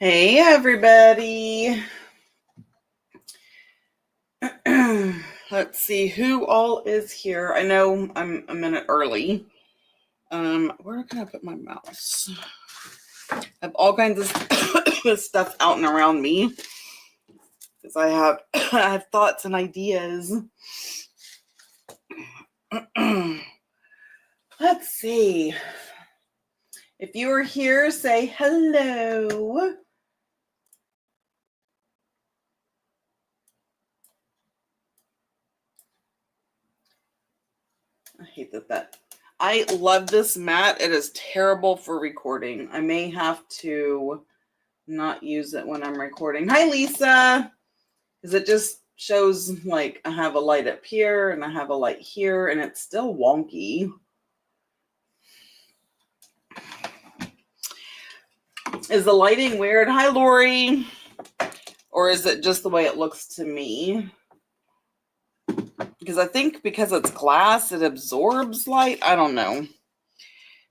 Hey everybody. Let's see who all is here. I know I'm a minute early. Where can I put my mouse? I have all kinds of stuff out and around me because I have thoughts and ideas. Let's see. If you are here, say hello. I hate that. I love this mat. It is terrible for recording. I may have to not use it when I'm recording. Hi, Lisa. Because it just shows like I have a light up here and I have a light here and it's still wonky. Is the lighting weird? Hi, Lori. Or is it just the way it looks to me? Because I think because it's glass, it absorbs light. I don't know.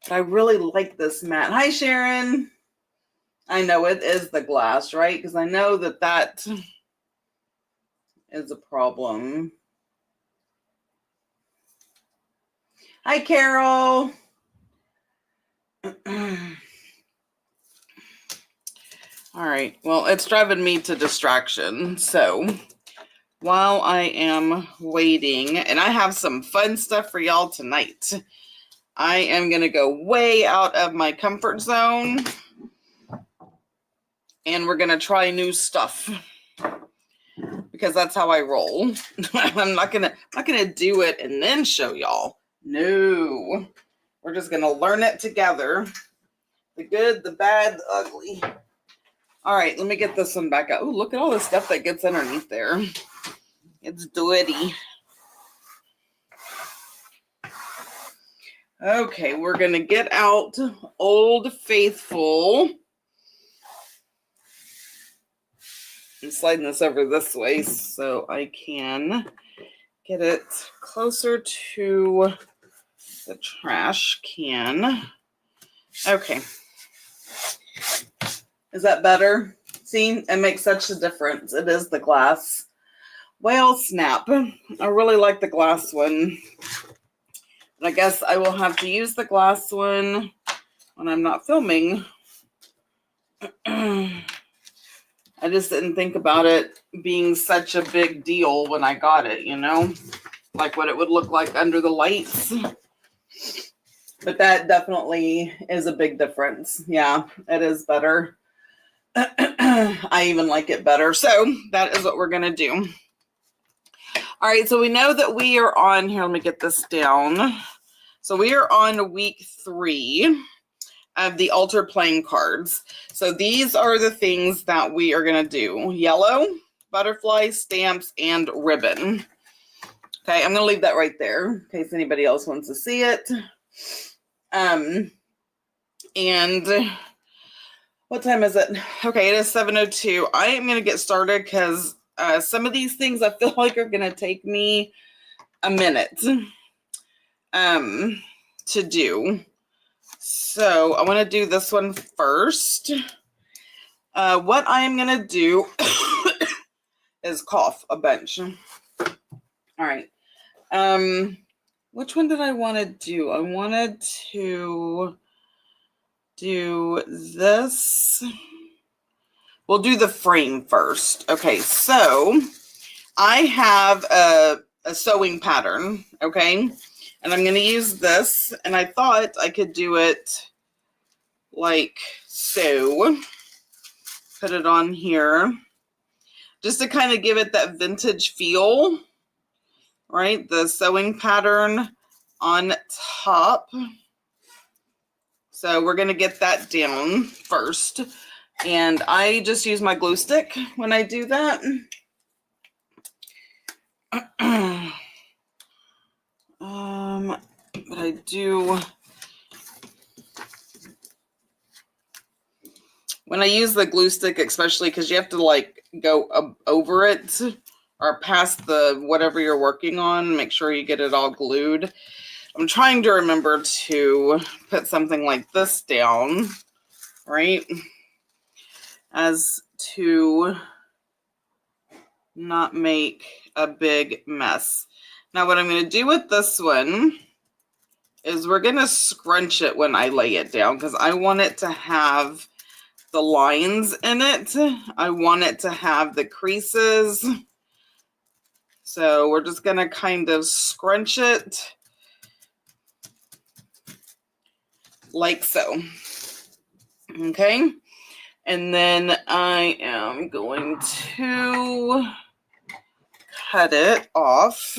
But I really like this mat. Hi, Sharon. I know it is the glass, right? Because I know that is a problem. Hi, Carol. All right. Well, it's driving me to distraction. So while I am waiting, and I have some fun stuff for y'all tonight, I am going to go way out of my comfort zone and we're going to try new stuff because that's how I roll. I'm not going to do it and then show y'all. No, we're just going to learn it together. The good, the bad, the ugly. All right, let me get this one back out. Oh, look at all the stuff that gets underneath there. It's dirty. Okay, we're going to get out Old Faithful. I'm sliding this over this way so I can get it closer to the trash can. Okay. Is that better? See, it makes such a difference. It is the glass. Well, snap. I really like the glass one. And I guess I will have to use the glass one when I'm not filming. I just didn't think about it being such a big deal when I got it, you know? Like what it would look like under the lights. But that definitely is a big difference. Yeah, it is better. I even like it better. So that is what we're going to do. All right, so we know that we are on, here, let me get this down. So we are on week 3 of the altar playing cards. So these are the things that we are going to do. Yellow, butterfly, stamps, and ribbon. Okay, I'm going to leave that right there in case anybody else wants to see it. And what time is it? Okay, it is 7:02. I am going to get started because some of these things I feel like are going to take me a minute to do. So I want to do this one first. What I am going to do is cough a bunch. All right. Which one did I want to do? I wanted to do this. We'll do the frame first. Okay, so I have a sewing pattern, okay? And I'm going to use this, and I thought I could do it like so. Put it on here just to kind of give it that vintage feel, right? The sewing pattern on top. So we're going to get that down first. And I just use my glue stick when I do that. But I do, when I use the glue stick, especially because you have to like go over it or past the whatever you're working on, make sure you get it all glued. I'm trying to remember to put something like this down, right? as to not make a big mess. Now what I'm going to do with this one is we're going to scrunch it when I lay it down because I want it to have the lines in it. I want it to have the creases. So we're just going to kind of scrunch it like so. Okay. And then I am going to cut it off.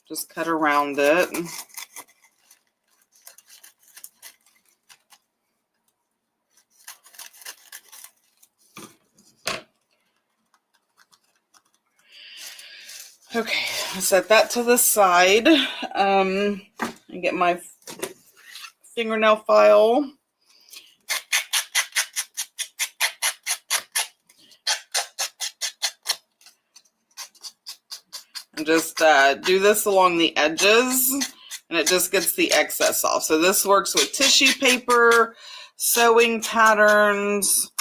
Just cut around it. Okay, set that to the side. And get my fingernail file. And just do this along the edges, and it just gets the excess off. So this works with tissue paper, sewing patterns,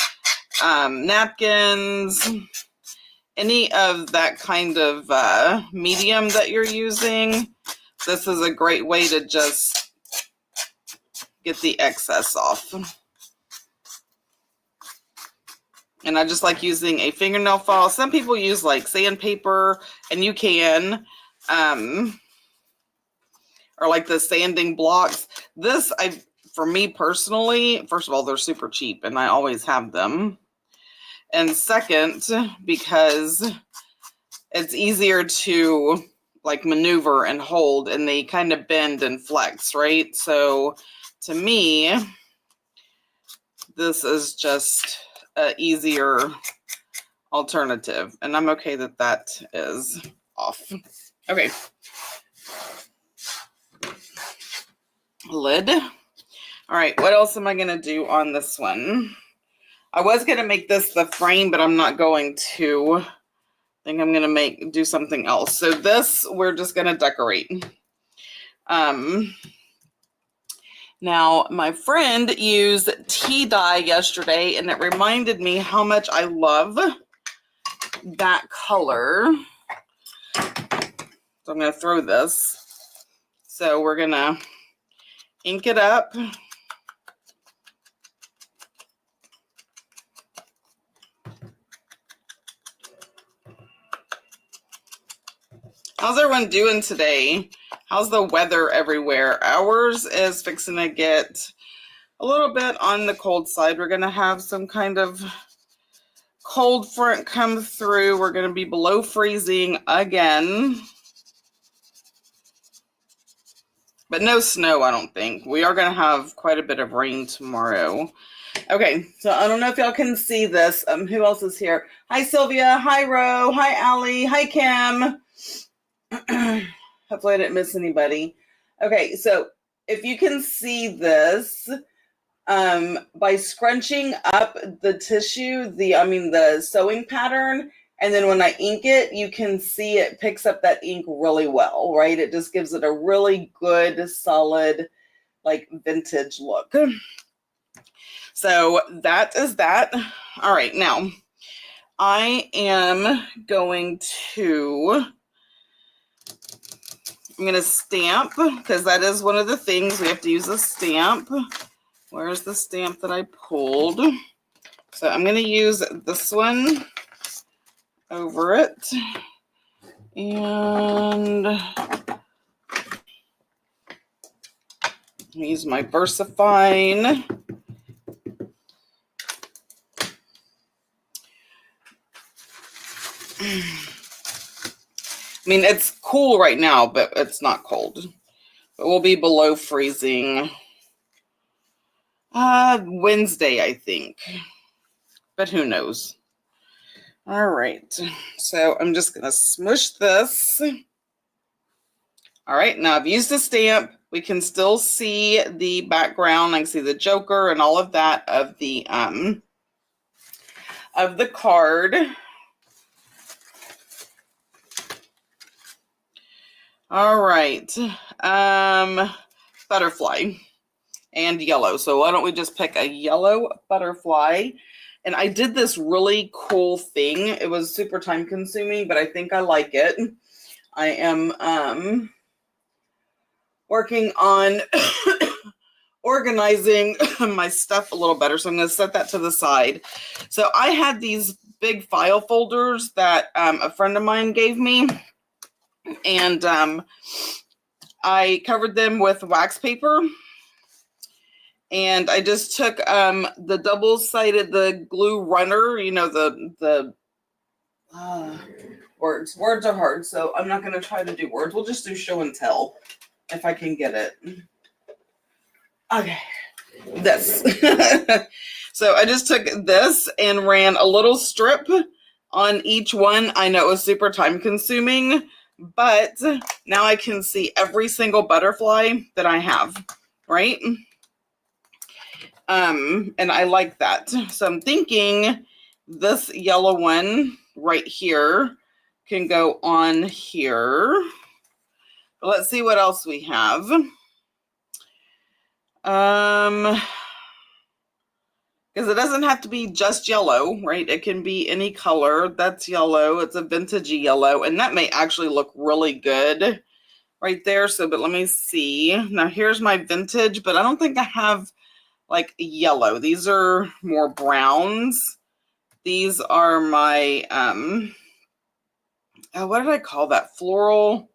napkins, any of that kind of medium that you're using. This is a great way to just get the excess off. And I just like using a fingernail file. Some people use like sandpaper, and you can, or like the sanding blocks. This, for me personally, first of all, they're super cheap and I always have them. And second, because it's easier to like maneuver and hold, and they kind of bend and flex, right? So to me, this is just an easier alternative, and I'm okay that that is off. Okay. Lid. All right, what else am I going to do on this one? I was going to make this the frame, but I'm not going to. I think I'm going to do something else. So this, we're just going to decorate. Now, my friend used tea dye yesterday, and it reminded me how much I love that color. So I'm going to throw this. So we're going to ink it up. How's everyone doing today? How's the weather everywhere? Ours is fixing to get a little bit on the cold side. We're going to have some kind of cold front come through. We're going to be below freezing again. But no snow, I don't think. We are going to have quite a bit of rain tomorrow. Okay, so I don't know if y'all can see this. Who else is here? Hi, Sylvia. Hi, Ro. Hi, Allie. Hi, Kim. Hopefully I didn't miss anybody. Okay, so if you can see this, by scrunching up the tissue, the sewing pattern, and then when I ink it, you can see it picks up that ink really well, right? It just gives it a really good, solid, like vintage look. So that is that. All right, now I am going to stamp, because that is one of the things we have to use a stamp. Where's the stamp that I pulled? So I'm going to use this one over it. And use my VersaFine. I mean, it's cool right now, but it's not cold. But we'll be below freezing Wednesday, I think. But who knows? All right. So I'm just going to smush this. All right. Now I've used a stamp. We can still see the background. I can see the Joker and all of that of the card. All right. Butterfly. and yellow. So why don't we just pick a yellow butterfly? And I did this really cool thing. It was super time consuming, but I think I like it. I am working on organizing my stuff a little better. So I'm going to set that to the side. So I had these big file folders that a friend of mine gave me. And I covered them with wax paper. And I just took the double-sided, the glue runner, you know, the words. Words are hard, so I'm not going to try to do words. We'll just do show and tell if I can get it. Okay, this. So I just took this and ran a little strip on each one. I know it was super time consuming, but now I can see every single butterfly that I have, right? And I like that. So I'm thinking this yellow one right here can go on here. But let's see what else we have. Because it doesn't have to be just yellow, right? It can be any color. That's yellow. It's a vintagey yellow, and that may actually look really good right there. So, but let me see. Now here's my vintage, but I don't think I have like yellow. These are more browns. These are my, what did I call that? Floral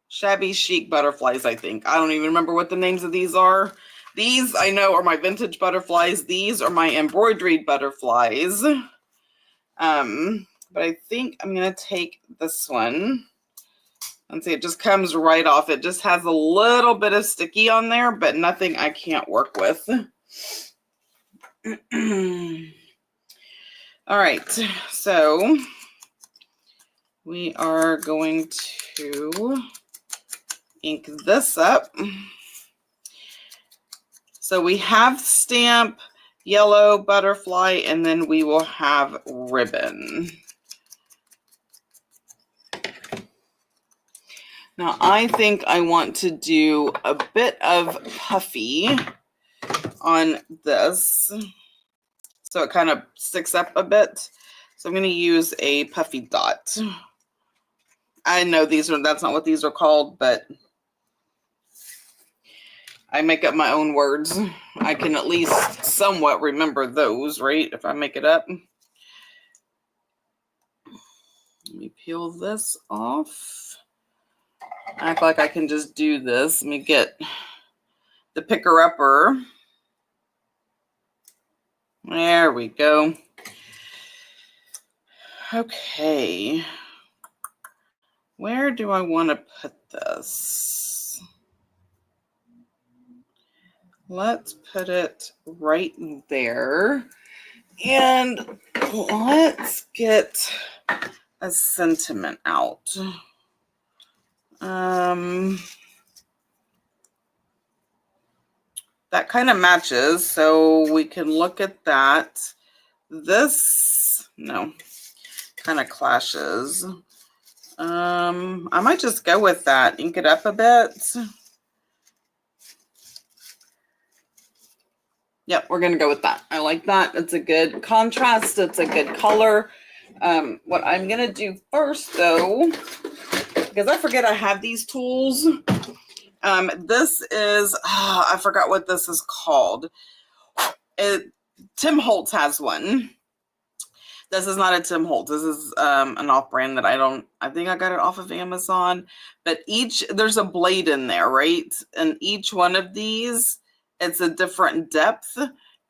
shabby chic butterflies, I think. I don't even remember what the names of these are. These I know are my vintage butterflies. These are my embroidered butterflies. But I think I'm going to take this one. And see, it just comes right off. It just has a little bit of sticky on there, but nothing I can't work with. All right, so we are going to ink this up. So we have stamp, yellow butterfly, and then we will have ribbon. Now I think I want to do a bit of puffy on this, so it kind of sticks up a bit. So I'm going to use a puffy dot. I know that's not what these are called, but I make up my own words. I can at least somewhat remember those, right? If I make it up. Let me peel this off. Act like I can just do this. Let me get the picker-upper. There we go. Okay. Where do I want to put this? Let's put it right there. And let's get a sentiment out. That kind of matches, so we can look at that. This, no, kind of clashes. I might just go with that, ink it up a bit. Yep, we're going to go with that. I like that. It's a good contrast. It's a good color. What I'm going to do first, though, because I forget I have these tools. This is, I forgot what this is called. Tim Holtz has one. This is not a Tim Holtz. This is an off-brand that I think I got it off of Amazon. But there's a blade in there, right? And each one of these, it's a different depth.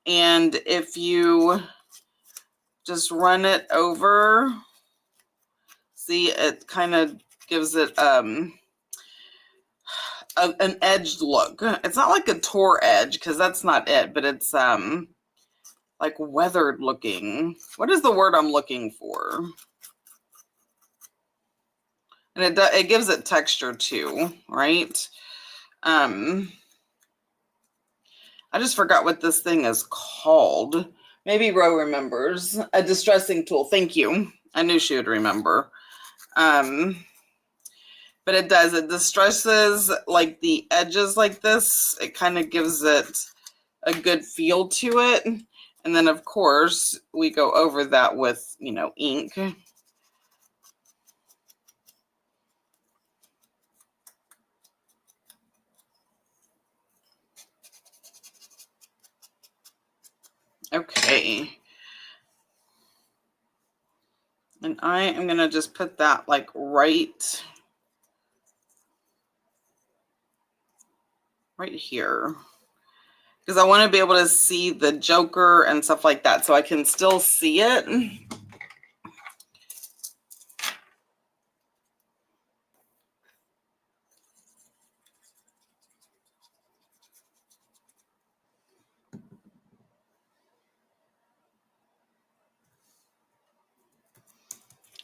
And if you just run it over, see, it kind of gives it an edged look. It's not like a tore edge, because that's not it, but it's like weathered looking. What is the word I'm looking for? And it gives it texture too, right? I just forgot what this thing is called. Maybe Ro remembers. A distressing tool. Thank you. I knew she would remember. But it does, it distresses like the edges like this. It kind of gives it a good feel to it. And then of course we go over that with, you know, ink. Okay. And I am going to just put that like right here. Because I want to be able to see the Joker and stuff like that, so I can still see it.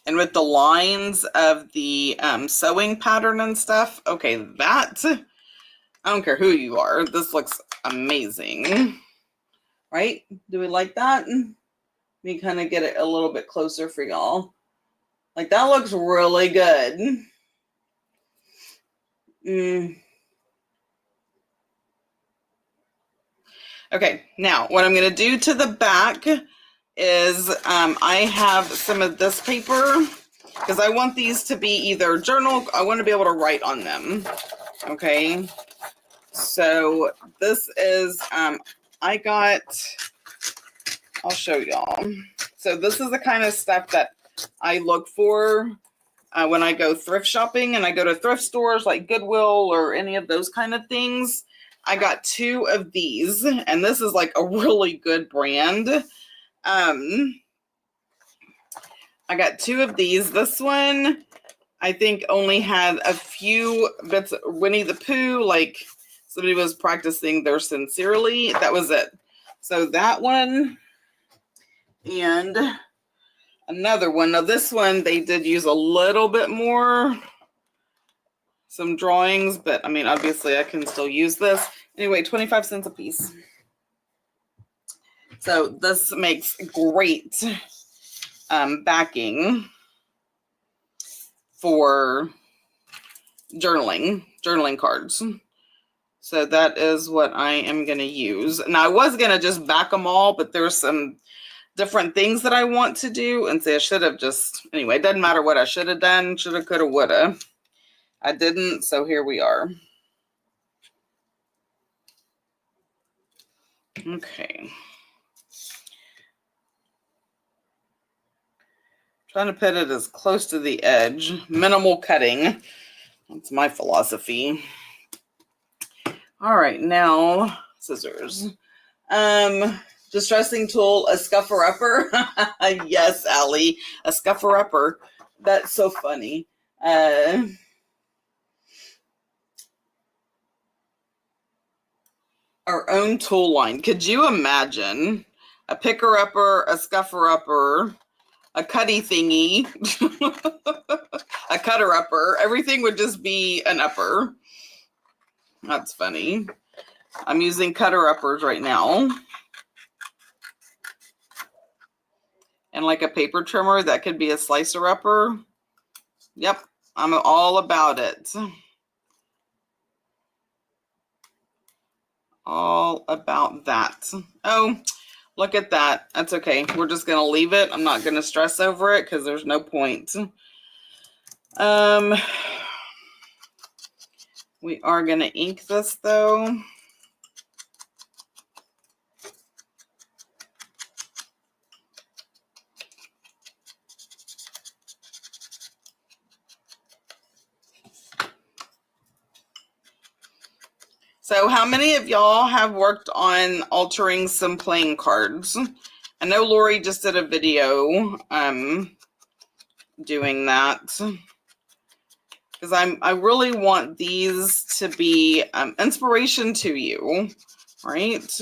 And with the lines of the sewing pattern and stuff, okay, that, I don't care who you are, this looks amazing. Right? Do we like that? Let me kind of get it a little bit closer for y'all. Like, that looks really good. Okay, now what I'm going to do to the back is I have some of this paper because I want these to be either journal. I want to be able to write on them. Okay, so this is I'll show y'all. So this is the kind of stuff that I look for when I go thrift shopping, and I go to thrift stores like Goodwill or any of those kind of things. I got 2 of these, and this is like a really good brand. I got 2 of these. This one, I think, only had a few bits of Winnie the Pooh, like somebody was practicing their sincerely. That was it. So that one and another one. Now this one, they did use a little bit more, some drawings, but I mean, obviously I can still use this. Anyway, 25 cents a piece. So this makes great backing for journaling cards. So that is what I am going to use. Now I was going to just back them all, but there's some different things that I want to do, and say I should have just, anyway, it doesn't matter what I should have done, shoulda, coulda, woulda. I didn't, so here we are. Okay. Trying to put it as close to the edge. Minimal cutting. That's my philosophy. All right, now scissors. Distressing tool, a scuffer-upper. Yes, Allie, a scuffer-upper. That's so funny. Our own tool line. Could you imagine a picker-upper, a scuffer-upper, a cutty thingy, a cutter-upper? Everything would just be an upper. That's funny. I'm using cutter-uppers right now. And like a paper trimmer, that could be a slicer-upper. Yep, I'm all about it. All about that. Oh, look at that. That's okay. We're just going to leave it. I'm not going to stress over it because there's no point. We are going to ink this though. So how many of y'all have worked on altering some playing cards? I know Lori just did a video doing that. Because I really want these to be inspiration to you, right?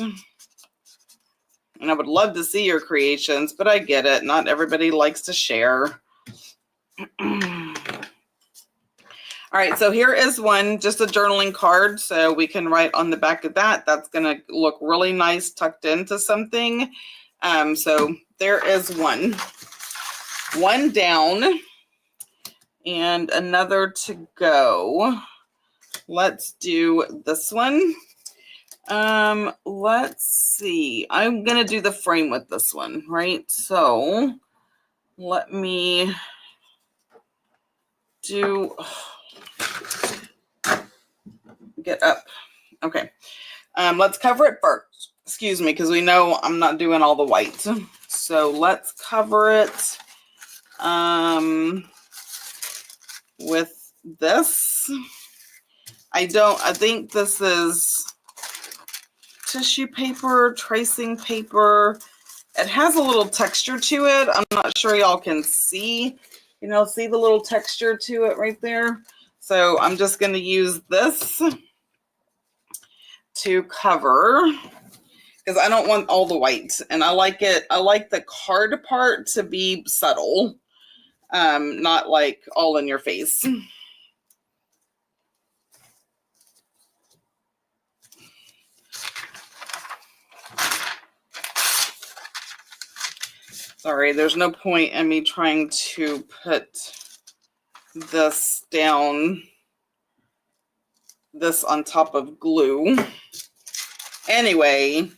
And I would love to see your creations, but I get it. Not everybody likes to share. All right, so here is one, just a journaling card. So we can write on the back of that. That's going to look really nice tucked into something. So there is one down. and another to go. Let's do this one. Let's see. I'm gonna do the frame with this one, right? So let me do get up. Okay. Let's cover it first. Excuse me, because we know I'm not doing all the white. So let's cover it with this. I think this is tissue paper, tracing paper. It has a little texture to it. I'm not sure y'all can see, see the little texture to it right there. So I'm just going to use this to cover because I don't want all the white, and I like the card part to be subtle, not like all in your face. Sorry, there's no point in me trying to put this on top of glue. Anyway,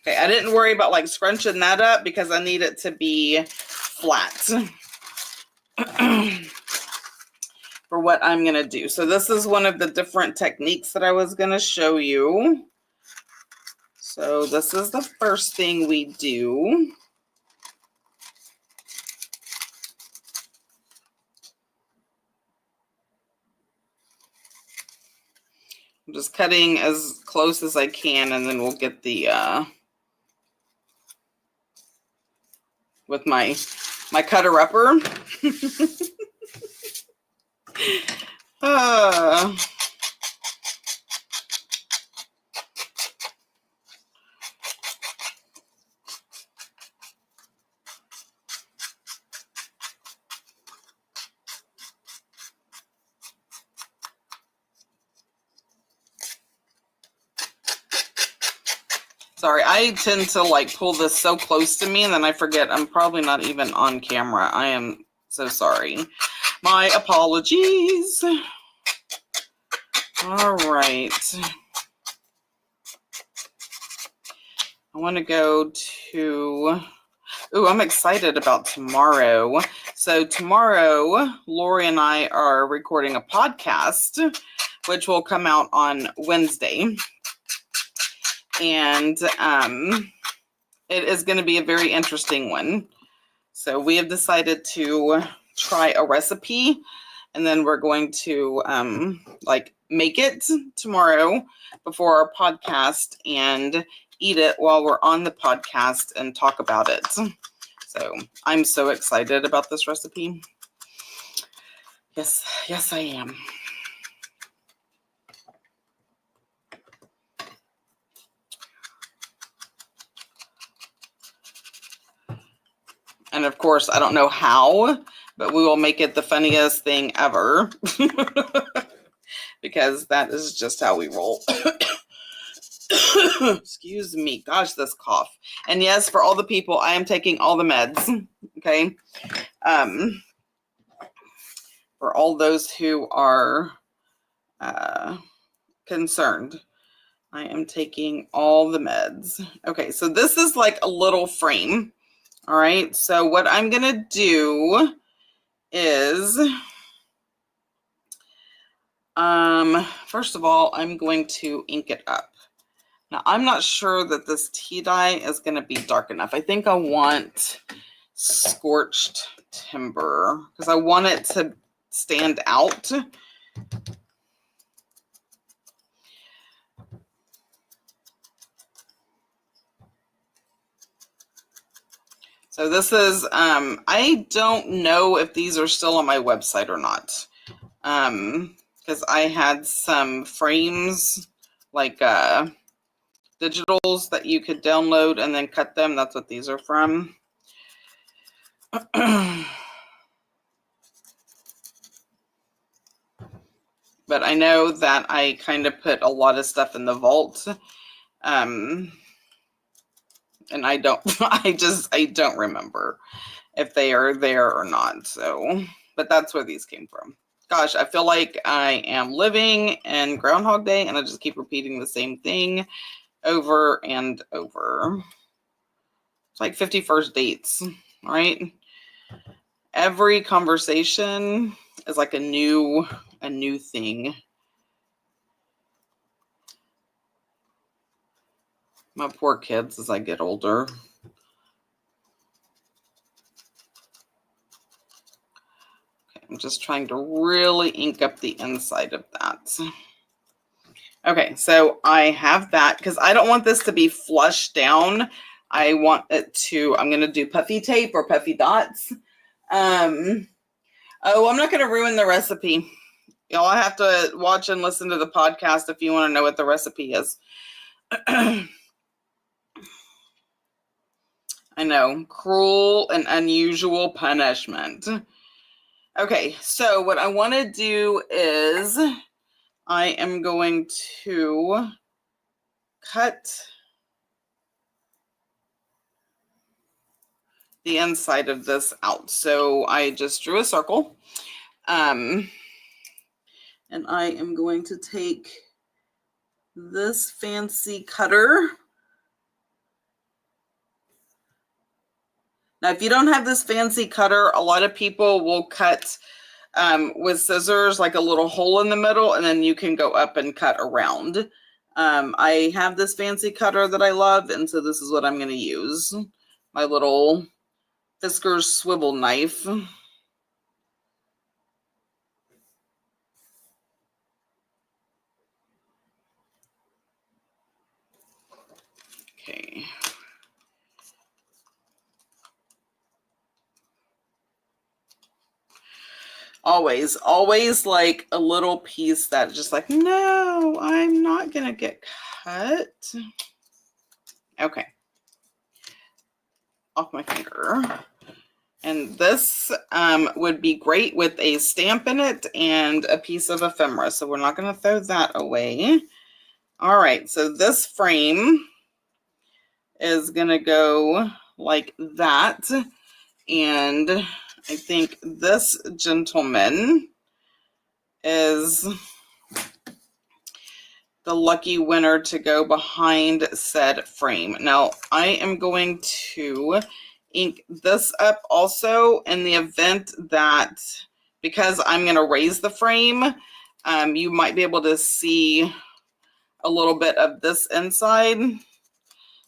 okay, I didn't worry about like scrunching that up because I need it to be flat for what I'm going to do. So this is one of the different techniques that I was going to show you. So this is the first thing we do. I'm just cutting as close as I can, and then we'll get the with my cutter upper. Sorry, I tend to like pull this so close to me and then I forget I'm probably not even on camera. I am so sorry. My apologies. All right. I want to go to... Ooh, I'm excited about tomorrow. So tomorrow, Lori and I are recording a podcast, which will come out on Wednesday. And it is going to be a very interesting one. So we have decided to try a recipe, and then we're going to like make it tomorrow before our podcast and eat it while we're on the podcast and talk about it. So I'm so excited about this recipe. Yes, I am. And of course, I don't know how, but we will make it the funniest thing ever because that is just how we roll. Excuse me. Gosh, this cough. And yes, for all the people, I am taking all the meds. Okay. For all those who are concerned, I am taking all the meds. Okay. So this is like a little frame. All right. So what I'm going to do is, first of all, I'm going to ink it up. Now, I'm not sure that this tea dye is going to be dark enough. I think I want scorched timber because I want it to stand out. So this is, I don't know if these are still on my website or not. Because I had some frames, like, digitals that you could download and then cut them. That's what these are from. But I know that I kind of put a lot of stuff in the vault And I don't, I don't remember if they are there or not. So, but that's where these came from. Gosh, I feel like I am living in Groundhog Day and I just keep repeating the same thing over and over. It's like 51st dates, right? Every conversation is like a new thing. My poor kids as I get older. Okay, I'm just trying to really ink up the inside of that. Okay, so I have that because I don't want this to be flushed down. I want it to, I'm going to do puffy tape or puffy dots. Oh, I'm not going to ruin the recipe. Y'all have to watch and listen to the podcast if you want to know what the recipe is. I know, cruel and unusual punishment. Okay, so what I want to do is I am going to cut the inside of this out. So I just drew a circle. And I am going to take this fancy cutter. Now, if you don't have this fancy cutter, a lot of people will cut with scissors, like a little hole in the middle, and then you can go up and cut around. I have this fancy cutter that I love, and so this is what I'm going to use. My little Fiskars swivel knife. Okay. Always like a little piece that just like, no, I'm not going to get cut. Okay. Off my finger. And this would be great with a stamp in it and a piece of ephemera. So we're not going to throw that away. All right. So this frame is going to go like that. And I think this gentleman is the lucky winner to go behind said frame. Now, I am going to ink this up also in the event that, because I'm going to raise the frame, you might be able to see a little bit of this inside.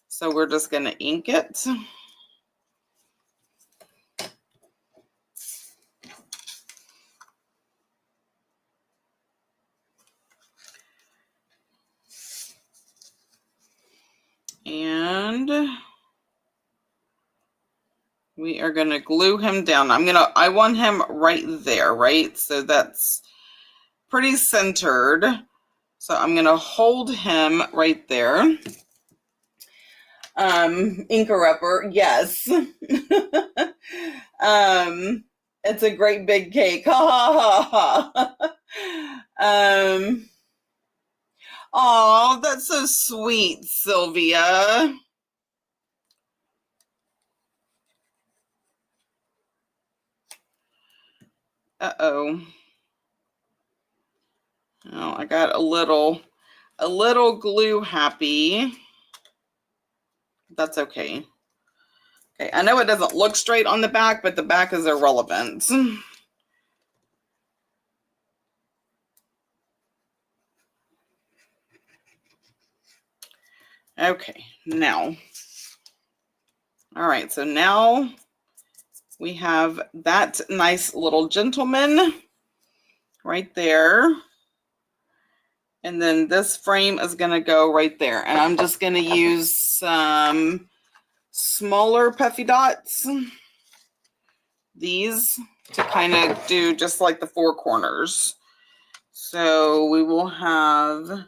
So we're just going to ink it. And we are going to glue him down. I want him right there, right? So that's pretty centered. So I'm going to hold him right there. Inker-upper, yes. It's a great big cake. Ha ha ha ha. Oh, that's so sweet, Sylvia. Uh-oh. Oh, I got a little glue happy. That's okay. Okay, I know it doesn't look straight on the back, but the back is irrelevant. Okay, now. All right, so now we have that nice little gentleman right there. And then this frame is going to go right there. And I'm just going to use some smaller puffy dots. These to kind of do just like the four corners. So we will have,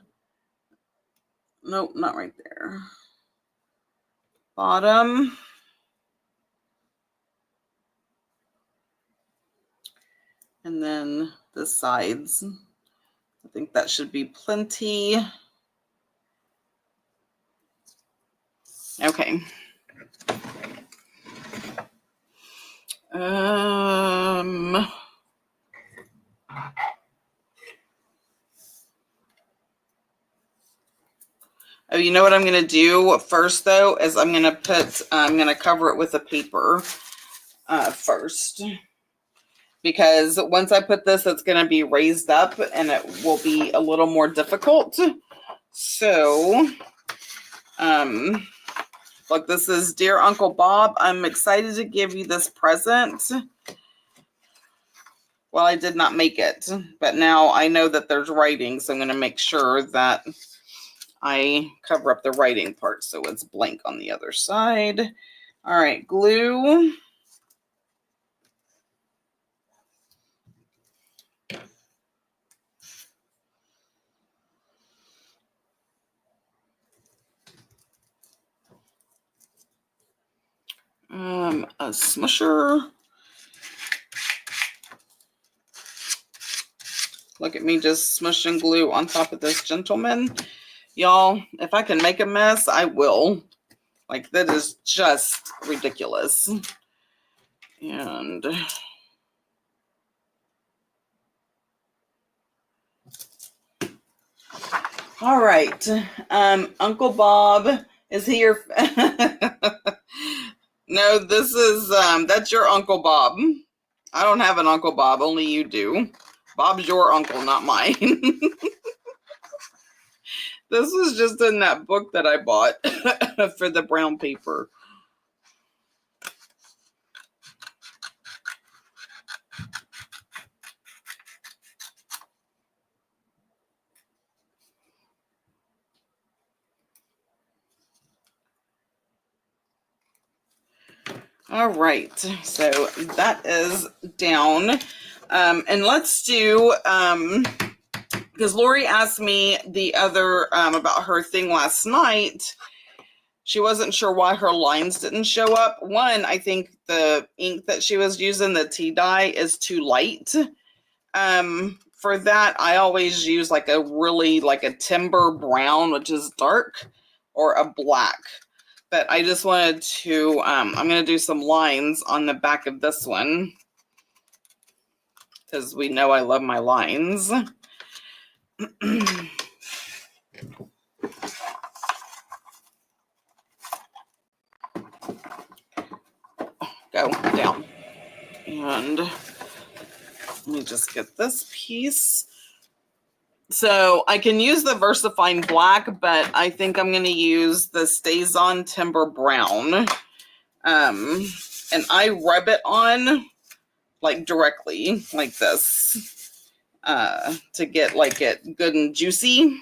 nope, not right there. Bottom. And then the sides. I think that should be plenty. Okay. Oh, you know what I'm going to do first, though, is I'm going to cover it with a paper first. Because once I put this, it's going to be raised up and it will be a little more difficult. So, look, this is Dear Uncle Bob. I'm excited to give you this present. Well, I did not make it, but now I know that there's writing, so I'm going to make sure that I cover up the writing part so it's blank on the other side. All right, glue. A smusher. Look at me just smushing glue on top of this gentleman. Y'all, if I can make a mess, I will. Like, that is just ridiculous. And all right. Uncle Bob, is he your No, this is that's your Uncle Bob. I don't have an Uncle Bob, only you do. Bob's your uncle, not mine. This was just in that book that I bought for the brown paper. All right, so that is down. And let's do, because Lori asked me the other, about her thing last night. She wasn't sure why her lines didn't show up. One, I think the ink that she was using, the tea dye, is too light. For that, I always use like a timber brown, which is dark, or a black. But I just wanted to, I'm going to do some lines on the back of this one, because we know I love my lines. Go down. And let me just get this piece. So I can use the VersaFine Black, but I think I'm going to use the StazOn Timber Brown. And I rub it on like directly like this to get like it good and juicy.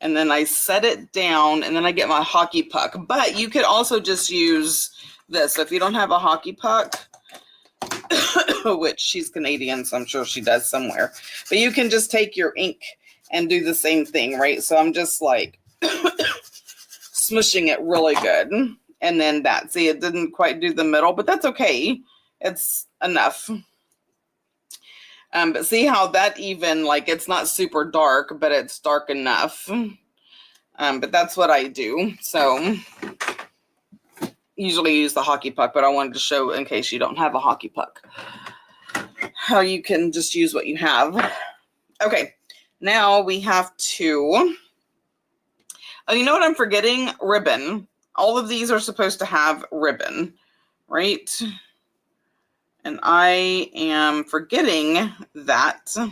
And then I set it down and then I get my hockey puck. But you could also just use this. So if you don't have a hockey puck, which she's Canadian, so I'm sure she does somewhere. But you can just take your ink and do the same thing, right? So I'm just like smushing it really good. And then that, see, it didn't quite do the middle, but that's okay. It's enough. But see how that even, like, it's not super dark, but it's dark enough. But that's what I do. So usually use the hockey puck, but I wanted to show, in case you don't have a hockey puck, how you can just use what you have. Okay, now we have to, oh, you know what I'm forgetting? Ribbon. All of these are supposed to have ribbon, right? And I am forgetting that. So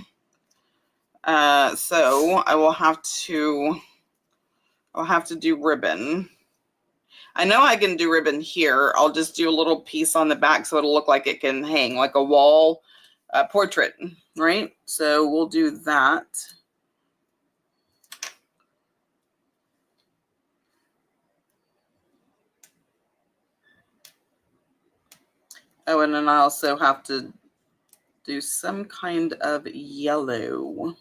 I will have to, I'll have to do ribbon. I know I can do ribbon here. I'll just do a little piece on the back so it'll look like it can hang, like a wall portrait, right? So we'll do that. Oh, and then I also have to do some kind of yellow.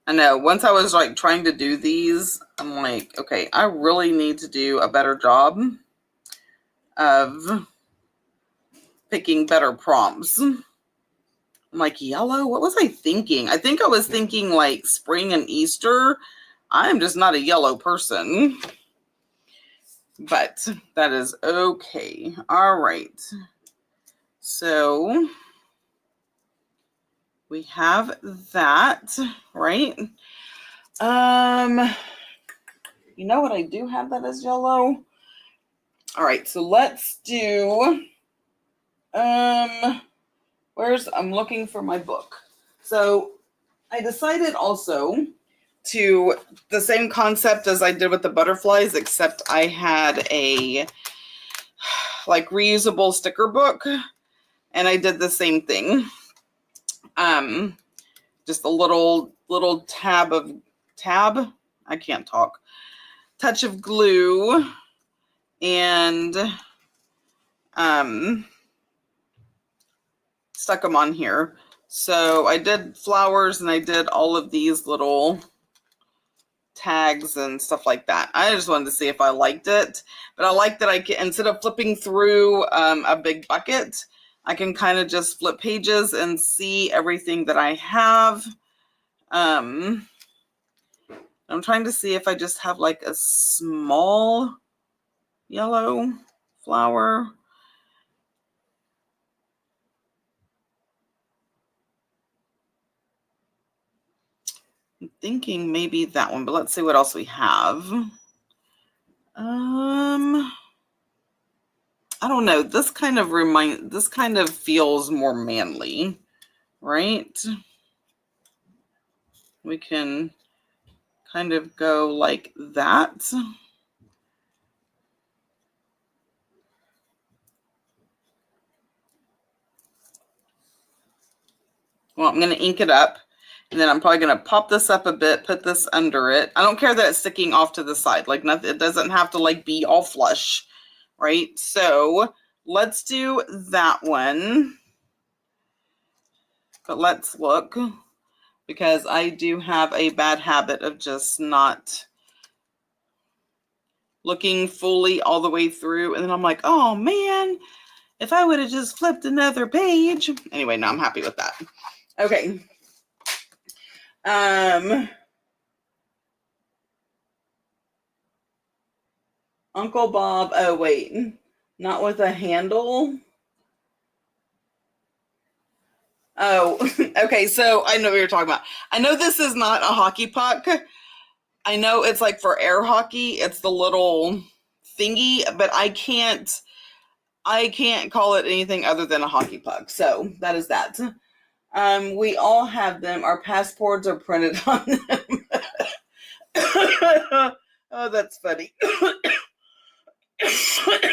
I know, once I was like trying to do these, I'm like, okay, I really need to do a better job of picking better prompts. I'm like, yellow? What was I thinking? I think I was thinking like spring and Easter. I'm just not a yellow person. but that is okay. All right. So we have that, right? You know what I do have that is yellow? All right, so let's do, I'm looking for my book. So I decided also to the same concept as I did with the butterflies, except I had a like reusable sticker book, and I did the same thing. Just a little tab. I can't talk. Touch of glue and stuck them on here. So I did flowers and I did all of these little tags and stuff like that. I just wanted to see if I liked it, but I like that I can, instead of flipping through a big bucket, I can kind of just flip pages and see everything that I have. I'm trying to see if I just have like a small yellow flower. I'm thinking maybe that one, but let's see what else we have. I don't know. This kind of feels more manly, right? We can kind of go like that. Well, I'm going to ink it up, and then I'm probably going to pop this up a bit, put this under it. I don't care that it's sticking off to the side. Like nothing, it doesn't have to like be all flush, right? So let's do that one. But let's look, because I do have a bad habit of just not looking fully all the way through. And then I'm like, oh man, if I would have just flipped another page. Anyway, now I'm happy with that. Okay. Uncle Bob. Oh, wait. Not with a handle. Oh, okay. So I know what you're talking about. I know this is not a hockey puck. I know it's like for air hockey. It's the little thingy, but I can't call it anything other than a hockey puck. So that is that. We all have them. Our passports are printed on them. Oh, that's funny.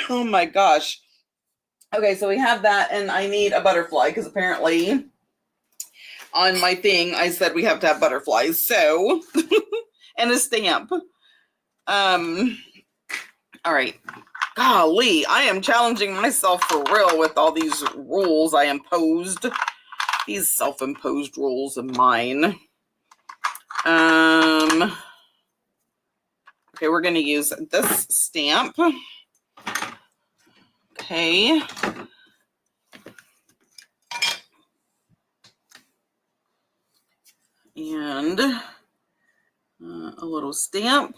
Oh my gosh. Okay, so we have that, and I need a butterfly because apparently on my thing I said we have to have butterflies. So and a stamp. All right. Golly, I am challenging myself for real with all these rules I imposed. These self-imposed rules of mine. Okay, we're going to use this stamp. Okay. And a little stamp.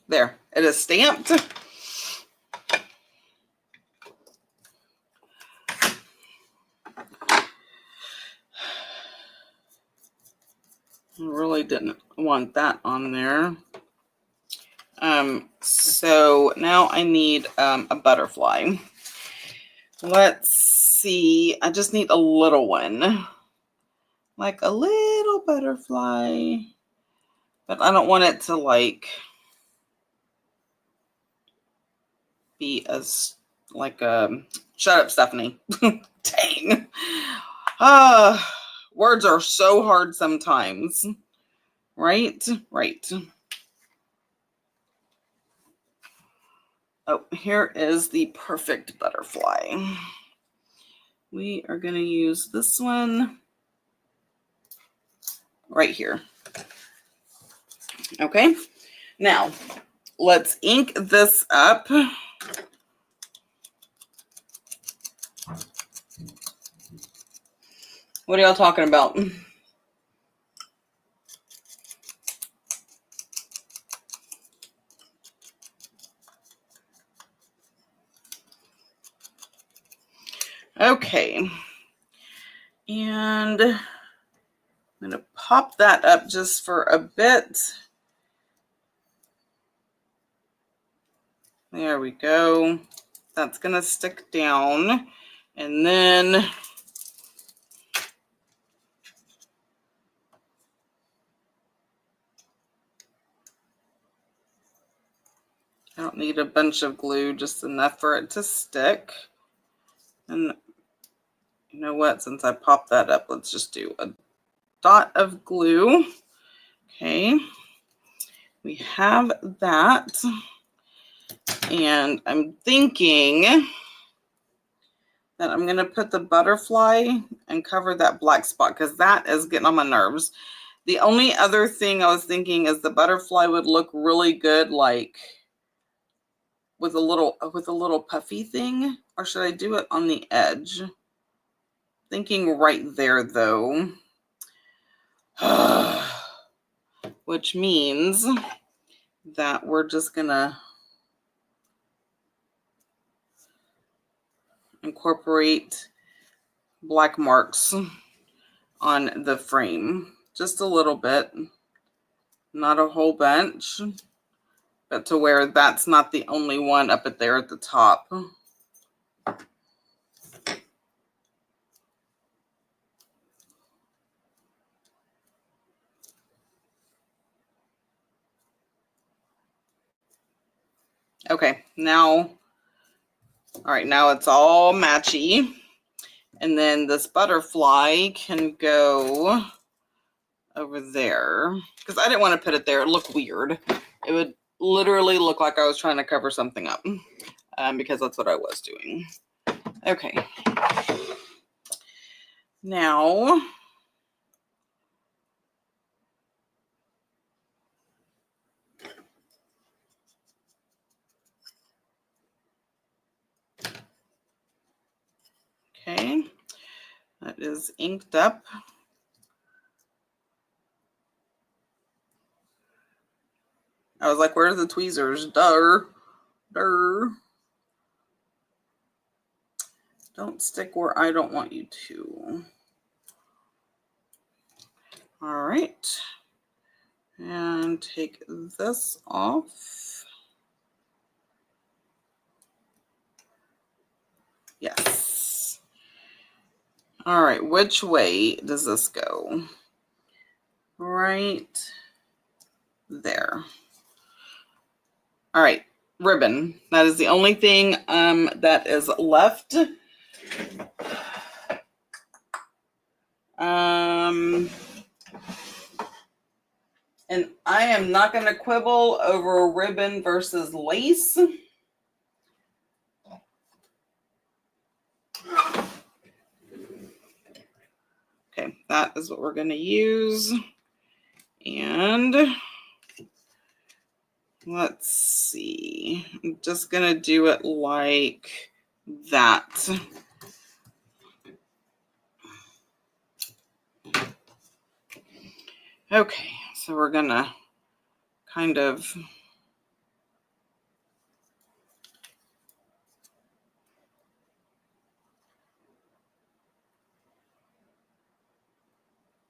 There, it is stamped. I really didn't want that on there. So now I need a butterfly. Let's see. I just need a little one. Like a little butterfly. But I don't want it to like be as like shut up, Stephanie. Dang. Words are so hard sometimes. Right? Right. Oh, here is the perfect butterfly. We are going to use this one right here. Okay. Now, let's ink this up. What are y'all talking about? Okay. And I'm going to pop that up just for a bit. There we go. That's going to stick down. And then I don't need a bunch of glue, just enough for it to stick. And you know what? Since I popped that up, let's just do a dot of glue. Okay. We have that. And I'm thinking that I'm going to put the butterfly and cover that black spot because that is getting on my nerves. The only other thing I was thinking is the butterfly would look really good like with a little puffy thing, or should I do it on the edge? Thinking right there though. Which means that we're just going to incorporate black marks on the frame. Just a little bit, not a whole bunch, but to where that's not the only one up at there at the top. Okay, now, all right, now it's all matchy. And then this butterfly can go over there because I didn't want to put it there. It looked weird. It would literally look like I was trying to cover something up because that's what I was doing. Okay. Now, okay, that is inked up. I was like, where's the tweezers? Durr. Don't stick where I don't want you to. All right. And take this off. Yes. All right. Which way does this go? Right there. All right. Ribbon. That is the only thing that is left. And I am not going to quibble over ribbon versus lace. Okay, that is what we're going to use. And let's see. I'm just going to do it like that. Okay, so we're going to kind of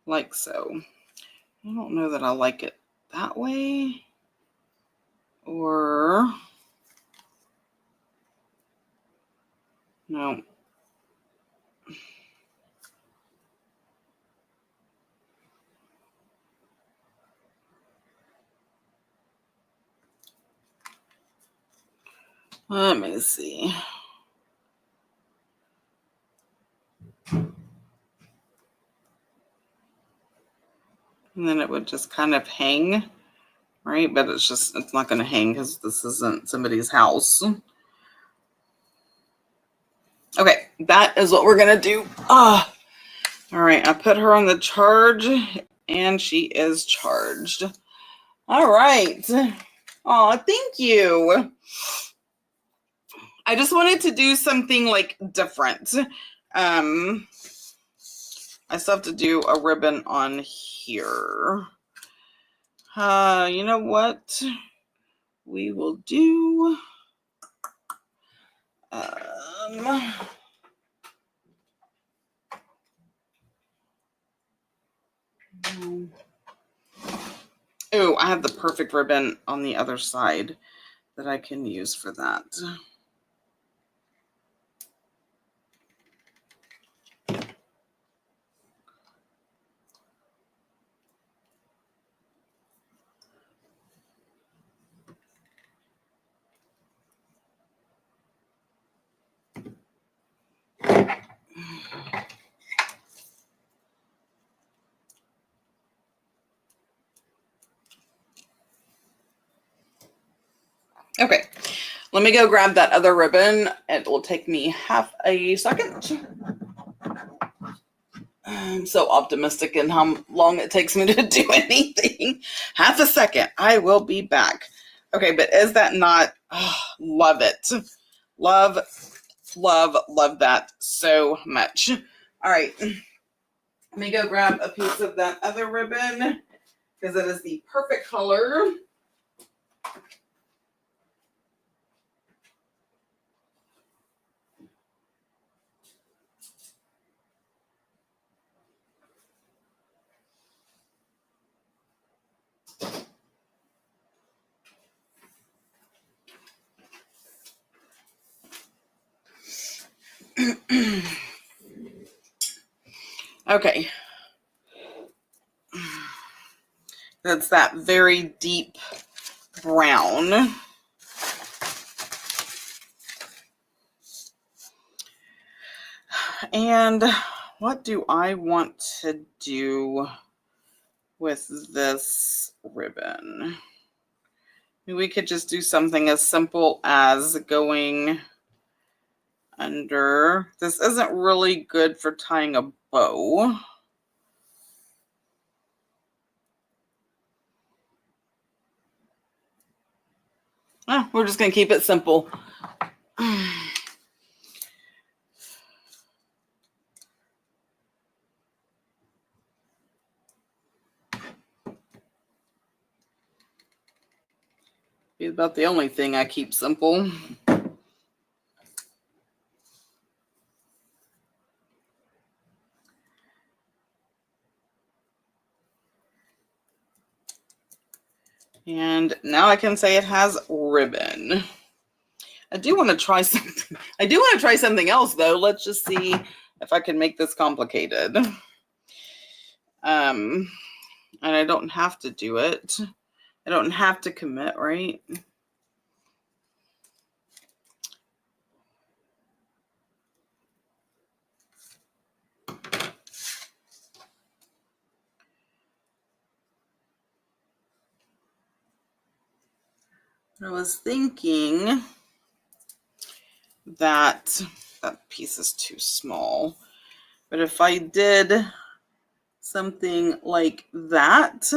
like so. I don't know that I like it that way or no. Let me see. And then it would just kind of hang, right? But it's not going to hang because this isn't somebody's house. Okay, that is what we're going to do. All right, I put her on the charge and she is charged. All right. Oh, thank you. I just wanted to do something like different. I still have to do a ribbon on here. You know what we will do? Oh, I have the perfect ribbon on the other side that I can use for that. Okay, let me go grab that other ribbon. It will take me half a second. I'm so optimistic in how long it takes me to do anything. Half a second. I will be back. Okay, but is that not... Oh, love it. Love, love, love that so much. All right. Let me go grab a piece of that other ribbon because it is the perfect color. Okay. That's that very deep brown. And what do I want to do with this ribbon? We could just do something as simple as going under. This isn't really good for tying a bow. Oh, we're just going to keep it simple. It's about the only thing I keep simple. And now I can say it has ribbon. I do want to try something. I do want to try something else though. Let's just see if I can make this complicated. And I don't have to do it. I don't have to commit, right? I was thinking that that piece is too small, but if I did something like that,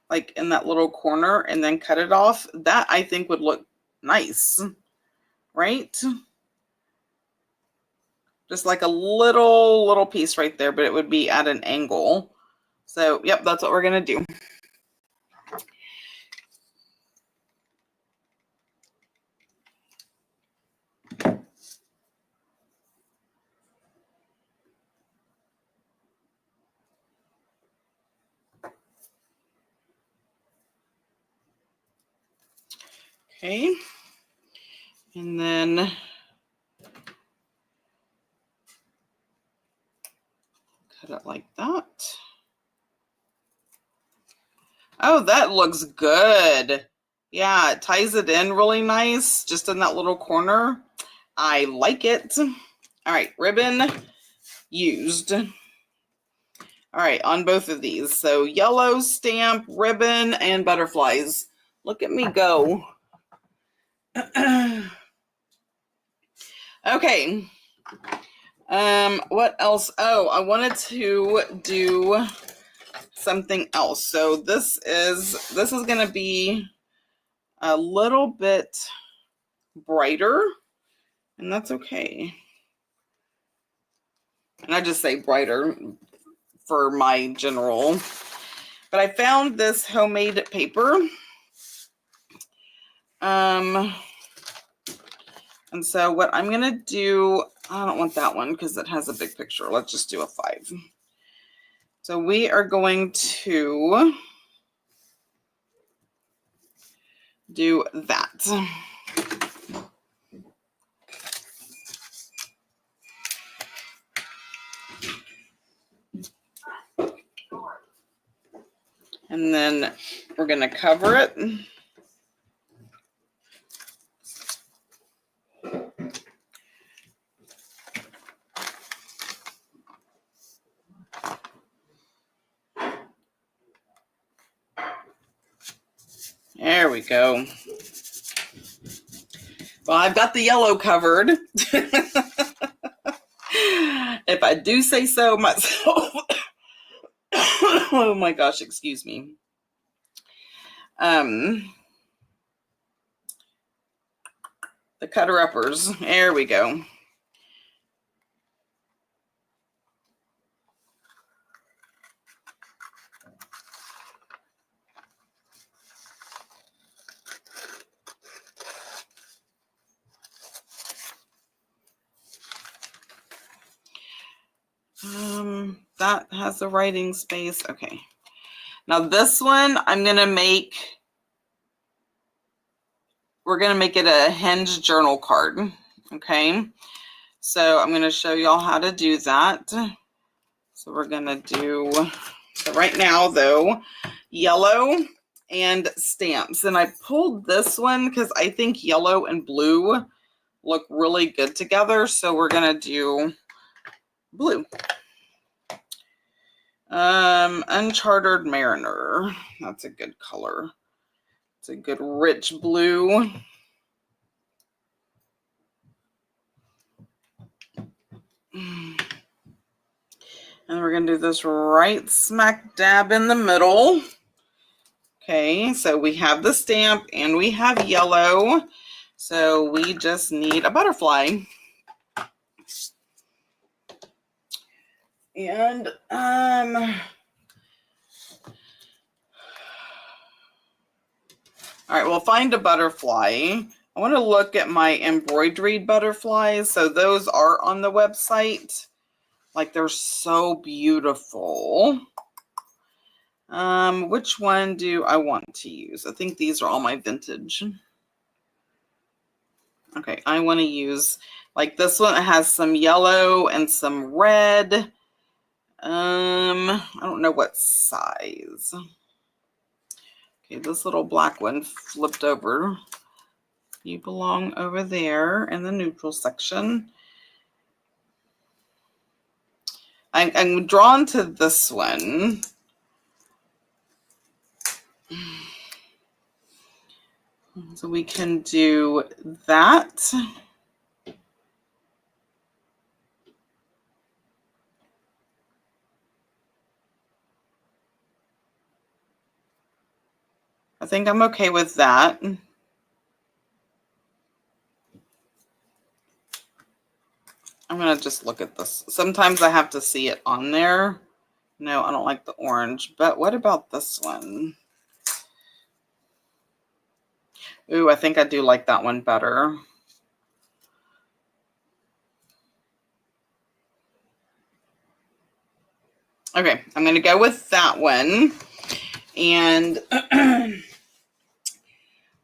like in that little corner, and then cut it off, that I think would look nice, right? Just like a little piece right there, but it would be at an angle. So, yep, that's what we're gonna do. Okay, and then cut it like that. Oh, that looks good. Yeah, it ties it in really nice, just in that little corner. I like it. All right, ribbon used. All right, on both of these. So yellow stamp, ribbon, and butterflies. Look at me go. Okay. What else? Oh, I wanted to do something else. So this is going to be a little bit brighter, and that's okay. And I just say brighter for my general. But I found this homemade paper. And so what I'm going to do, I don't want that one because it has a big picture. Let's just do a 5. So we are going to do that. And then we're going to cover it. There we go. Well, I've got the yellow covered. If I do say so myself. Oh my gosh, excuse me. The cutter uppers. There we go. That has the writing space. Okay. Now this one we're going to make it a Hinge journal card. Okay. So I'm going to show y'all how to do that. So we're going to do, so right now though, yellow and stamps. And I pulled this one because I think yellow and blue look really good together. So we're going to do blue. Uncharted Mariner. That's a good color. It's a good rich blue. And we're going to do this right smack dab in the middle. Okay, so we have the stamp and we have yellow. So we just need a butterfly. And all right, we'll find a butterfly. I want to look at my embroidered butterflies. So those are on the website. Like, they're so beautiful. Which one do I want to use? I think these are all my vintage. Okay, I want to use, like, this one. It has some yellow and some red. I don't know what size. Okay, this little black one flipped over. You belong over there in the neutral section. I'm drawn to this one. So we can do that. I think I'm okay with that. I'm going to just look at this. Sometimes I have to see it on there. No, I don't like the orange. But what about this one? Ooh, I think I do like that one better. Okay, I'm going to go with that one. And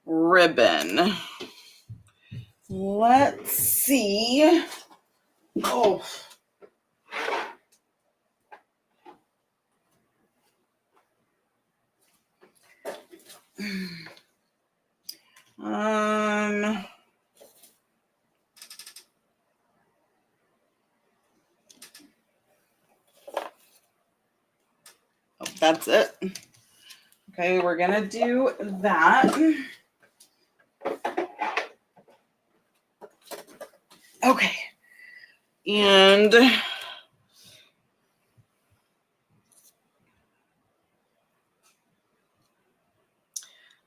ribbon. Let's see. Oh. I'm that's it. Okay, we're gonna do that. Okay, and I'm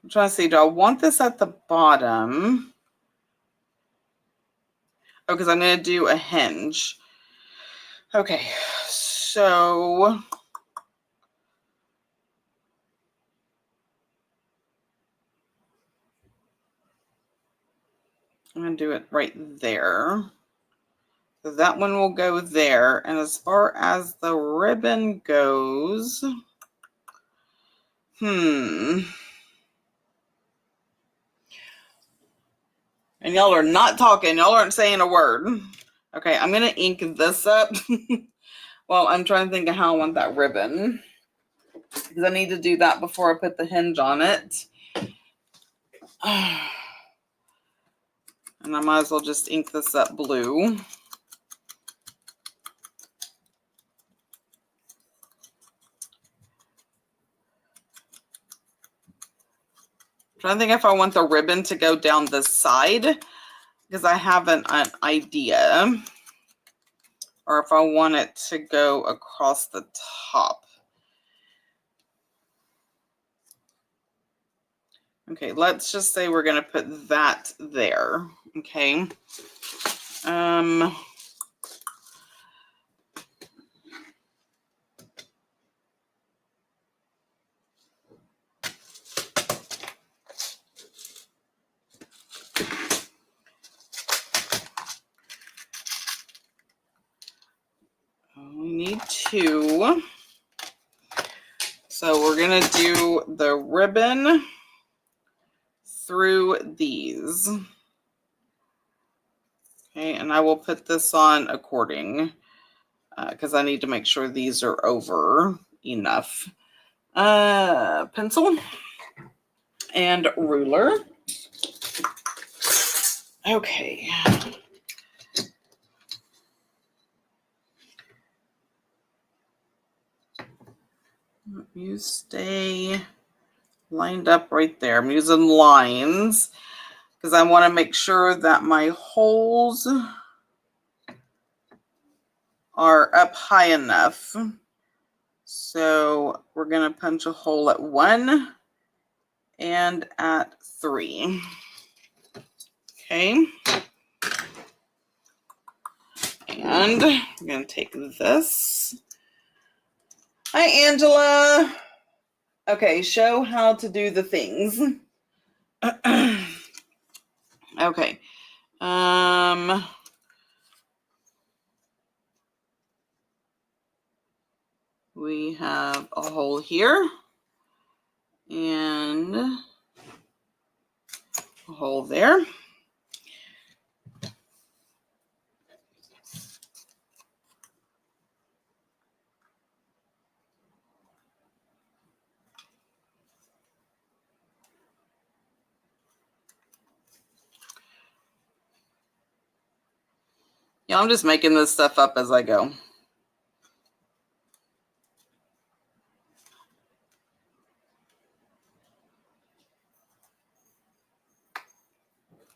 trying to see, do I want this at the bottom? Oh, because I'm going to do a hinge. Okay, so I'm going to do it right there. So that one will go there. And as far as the ribbon goes, and y'all are not talking. Y'all aren't saying a word. Okay, I'm going to ink this up. Well, I'm trying to think of how I want that ribbon. Because I need to do that before I put the hinge on it. And I might as well just ink this up blue. Trying to think if I want the ribbon to go down this side, because I have an idea, or if I want it to go across the top. Okay, let's just say we're going to put that there. Okay. We need 2. So we're going to do the ribbon through these. Okay, and I will put this on according, because I need to make sure these are over enough. Pencil and ruler. Okay. You stay lined up right there. I'm using lines because I want to make sure that my holes are up high enough. So we're going to punch a hole at 1 and at 3. Okay. And I'm going to take this. Hi, Angela. Okay, show how to do the things. Okay. We have a hole here and a hole there. Yeah, I'm just making this stuff up as I go.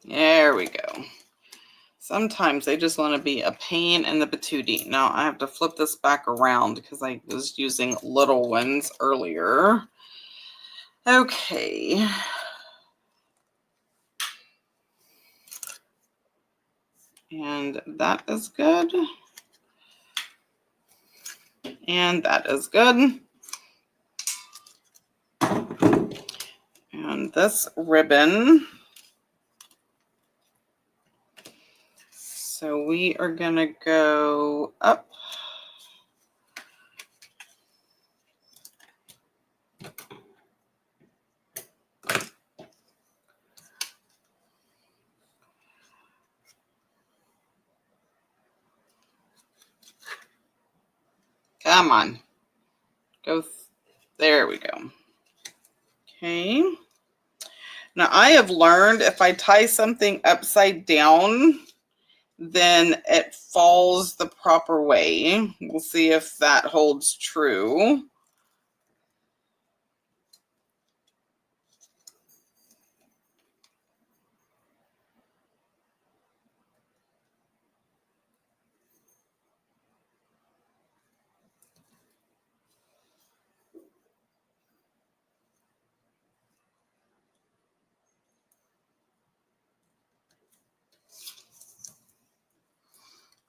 There we go. Sometimes they just want to be a pain in the patootie. Now I have to flip this back around because I was using little ones earlier. Okay. And that is good. And that is good. And this ribbon. So we are going to go up. Come on. Go. There we go. Okay. Now I have learned if I tie something upside down, then it falls the proper way. We'll see if that holds true.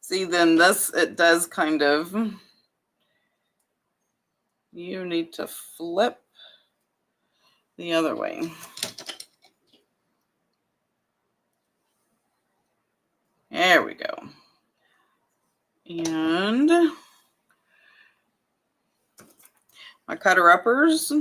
See, then this, it does kind of, you need to flip the other way. There we go. my cutter uppers.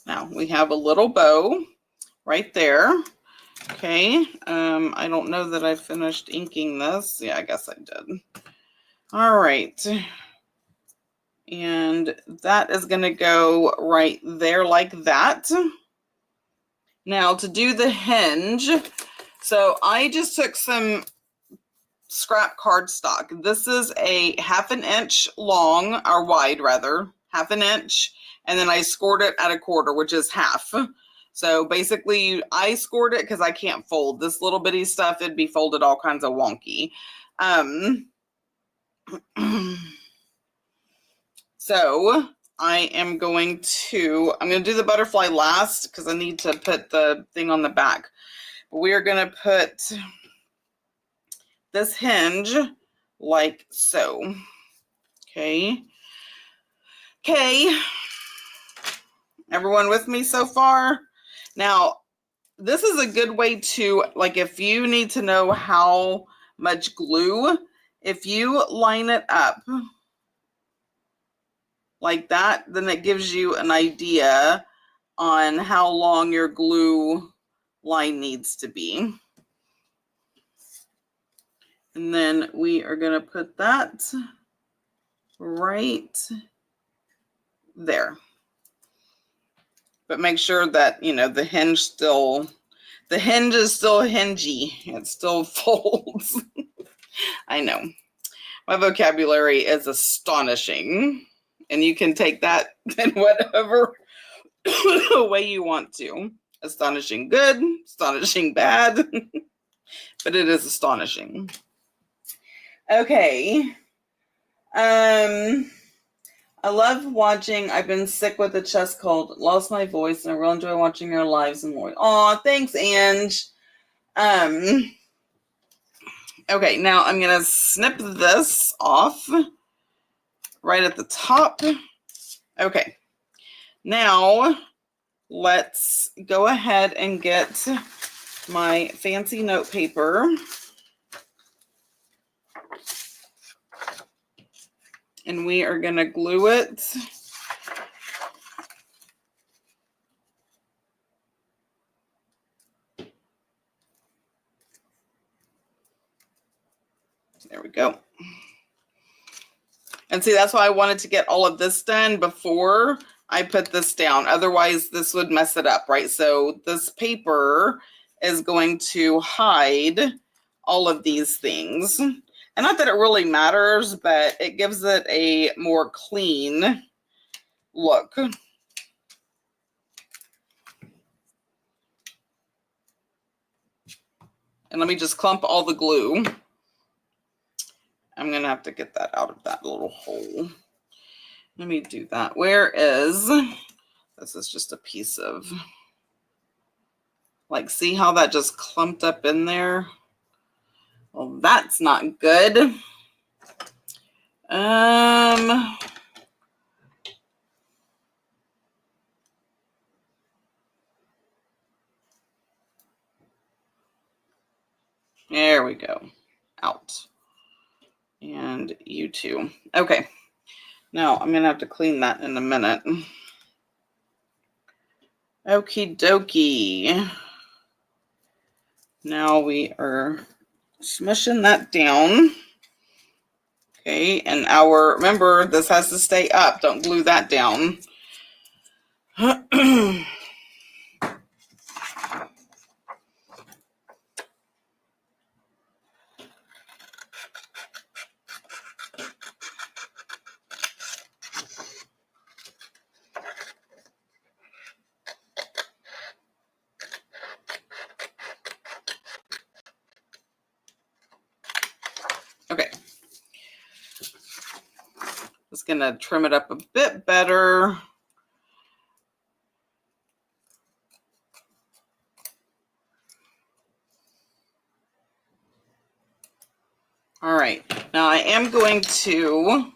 Now we have a little bow right there. Okay, I don't know that I finished inking this. Yeah, I guess I did. All right. And that is going to go right there like that. Now to do the hinge, so I just took some scrap cardstock. This is a 1/2 inch long, or wide rather, 1/2 inch. And then I scored it at 1/4, which is half. So basically I scored it because I can't fold. This little bitty stuff, it'd be folded all kinds of wonky. So I am going to do the butterfly last because I need to put the thing on the back. But we are going to put this hinge like so. Okay. Okay. Everyone with me so far? Now, this is a good way to, like, if you need to know how much glue, if you line it up like that, then it gives you an idea on how long your glue line needs to be. And then we are going to put that right there. But make sure that, the hinge is still hingy. It still folds. I know. My vocabulary is astonishing. And you can take that in whatever way you want to. Astonishing good, astonishing bad. But it is astonishing. Okay. I love watching. I've been sick with a chest cold, lost my voice, and I really enjoy watching your lives and more. Aw, thanks, Ange. Okay, now I'm gonna snip this off right at the top. Okay, now let's go ahead and get my fancy note paper. And we are gonna glue it. There we go. And see, that's why I wanted to get all of this done before I put this down. Otherwise, this would mess it up, right? So this paper is going to hide all of these things. And not that it really matters, but it gives it a more clean look. And let me just clump all the glue. I'm going to have to get that out of that little hole. Let me do that. Where is, this is just a piece of, like, see how that just clumped up in there? Well, that's not good. There we go. Out. And you too. Okay. Now I'm going to have to clean that in a minute. Okie dokie. Now we are smushing that down. Okay, and remember, this has to stay up. Don't glue that down. Okay. Just gonna trim it up a bit better. All right, now I am going to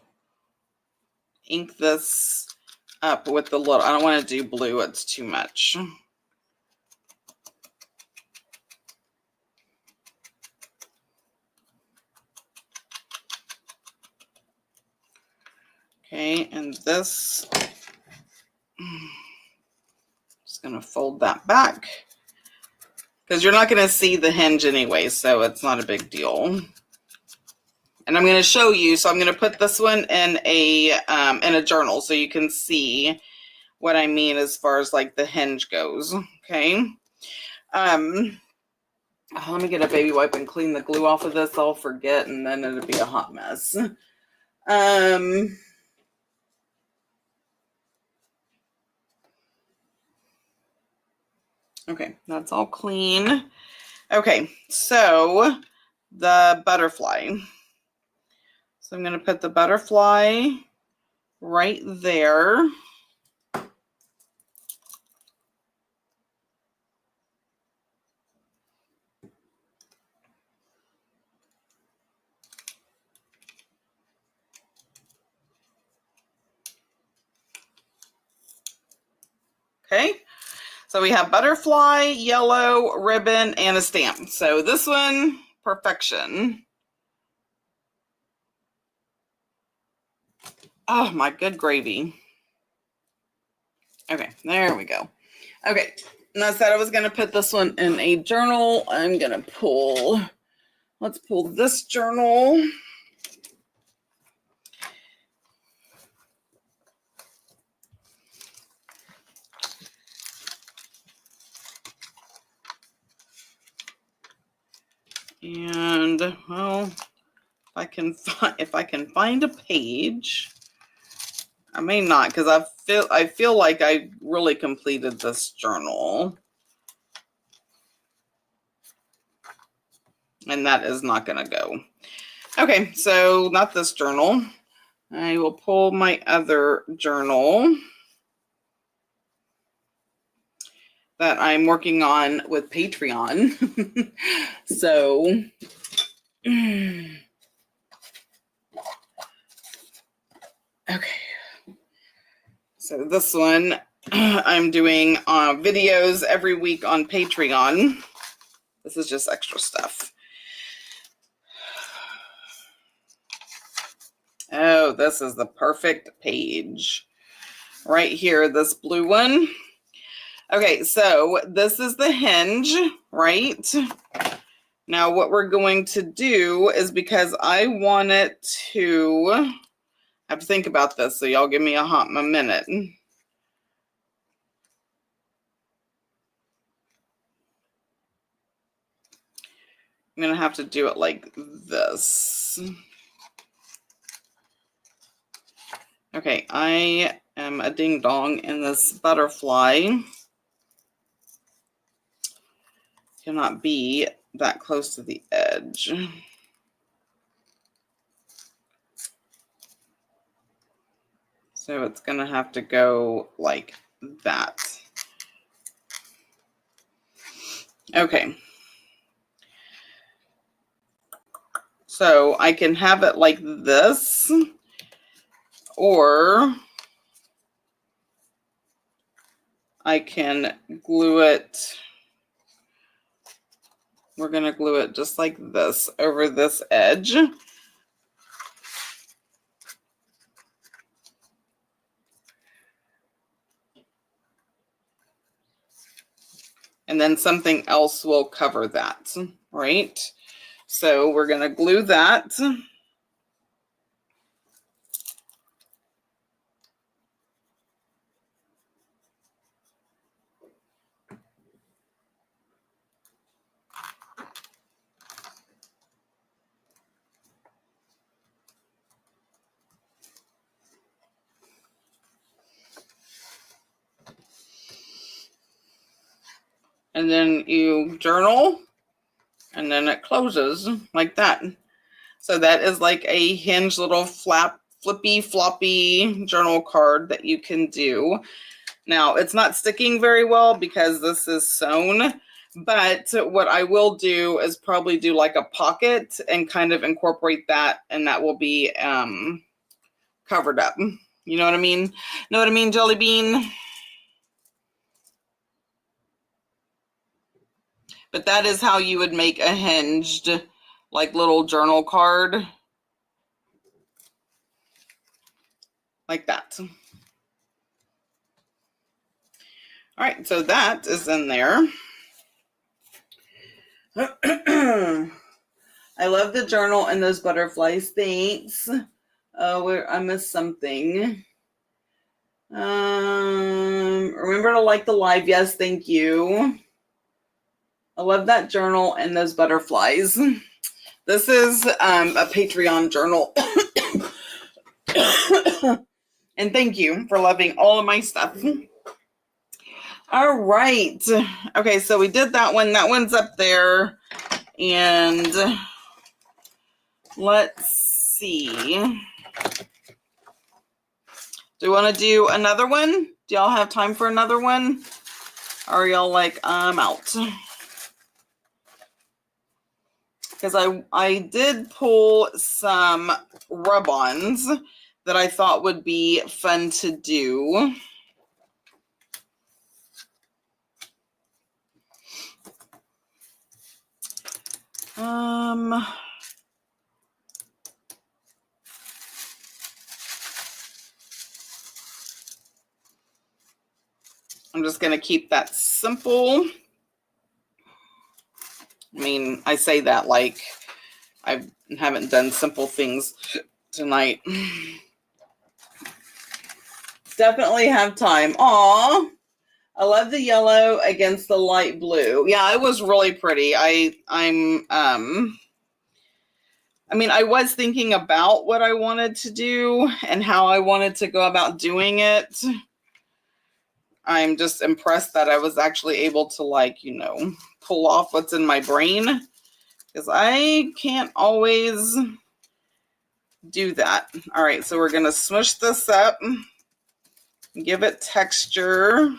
ink this up with the little, I don't want to do blue, it's too much. Okay, and this, just gonna fold that back because you're not gonna see the hinge anyway, so it's not a big deal. And I'm gonna show you, so I'm gonna put this one in a journal so you can see what I mean as far as like the hinge goes. Okay. Let me get a baby wipe and clean the glue off of this. I'll forget, and then it'll be a hot mess. Okay, that's all clean. Okay, so the butterfly. So I'm going to put the butterfly right there. Okay, so we have butterfly, yellow, ribbon, and a stamp. So this one, perfection. Oh, my good gravy. Okay, there we go. Okay, and I said I was going to put this one in a journal. I'm going to pull, let's pull this journal. And, well, if I can find a page, I may not, because I feel like I really completed this journal. And that is not going to go. Okay, so not this journal. I will pull my other journal that I'm working on with Patreon. So, okay. So this one, I'm doing videos every week on Patreon. This is just extra stuff. Oh, this is the perfect page. Right here, this blue one. Okay, so this is the hinge, right? Now what we're going to do is, because I want it to, I have to think about this, so y'all give me a minute. I'm going to have to do it like this. Okay, I am a ding dong in this butterfly. Cannot be that close to the edge. So it's going to have to go like that. Okay. So I can have it like this, or I can glue it. We're going to glue it just like this over this edge. And then something else will cover that, right? So we're going to glue that. And then you journal, and then it closes like that. So that is like a hinge little flippy floppy journal card that you can do. Now it's not sticking very well because this is sewn, but what I will do is probably do like a pocket and kind of incorporate that, and that will be covered up. You know what I mean? Know what I mean, Jelly Bean? But that is how you would make a hinged, like, little journal card. Like that. All right, so that is in there. I love the journal and those butterflies. Thanks. Oh, I missed something. Remember to like the live. Yes, thank you. I love that journal and those butterflies. This is a Patreon journal. And thank you for loving all of my stuff. All right. Okay, so we did that one. That one's up there. And let's see. Do you want to do another one? Do y'all have time for another one? Or are y'all like, I'm out? Because I did pull some rub-ons that I thought would be fun to do. I'm just going to keep that simple. I mean, I say that like I haven't done simple things tonight. Definitely have time. Aw, I love the yellow against the light blue. Yeah, it was really pretty. I mean, I was thinking about what I wanted to do and how I wanted to go about doing it. I'm just impressed that I was actually able to, like, you know, pull off what's in my brain, because I can't always do that. All right, so we're going to smush this up, give it texture.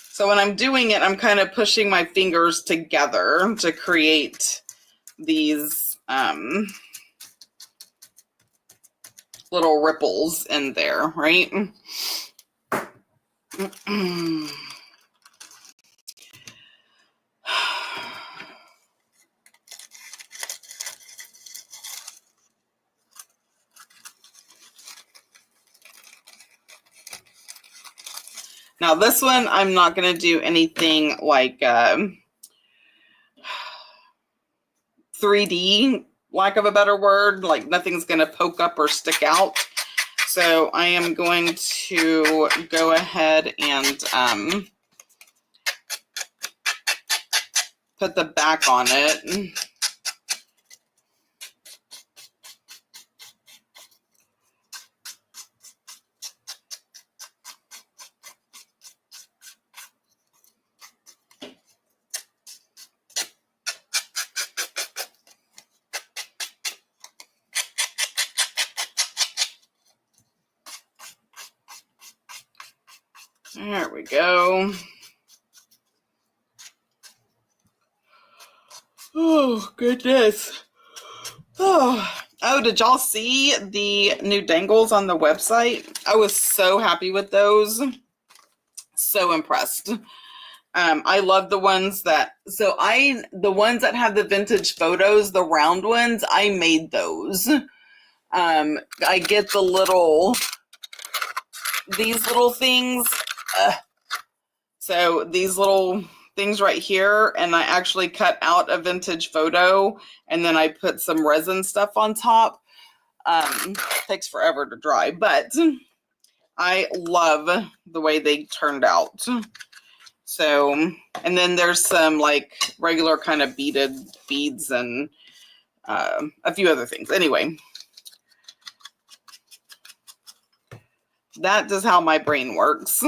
So when I'm doing it, I'm kind of pushing my fingers together to create these little ripples in there, right? Now this one, I'm not going to do anything like 3D, lack of a better word, like nothing's going to poke up or stick out. So I am going to go ahead and put the back on it. There we go. Oh, goodness. Oh, did y'all see the new dangles on the website? I was so happy with those. So impressed. I love the ones that, the ones that have the vintage photos, the round ones, I made those. I get these little things. So these little things right here, and I actually cut out a vintage photo, and then I put some resin stuff on top. Takes forever to dry, but I love the way they turned out. So, and then there's some like regular kind of beaded beads and a few other things. Anyway, that is how my brain works.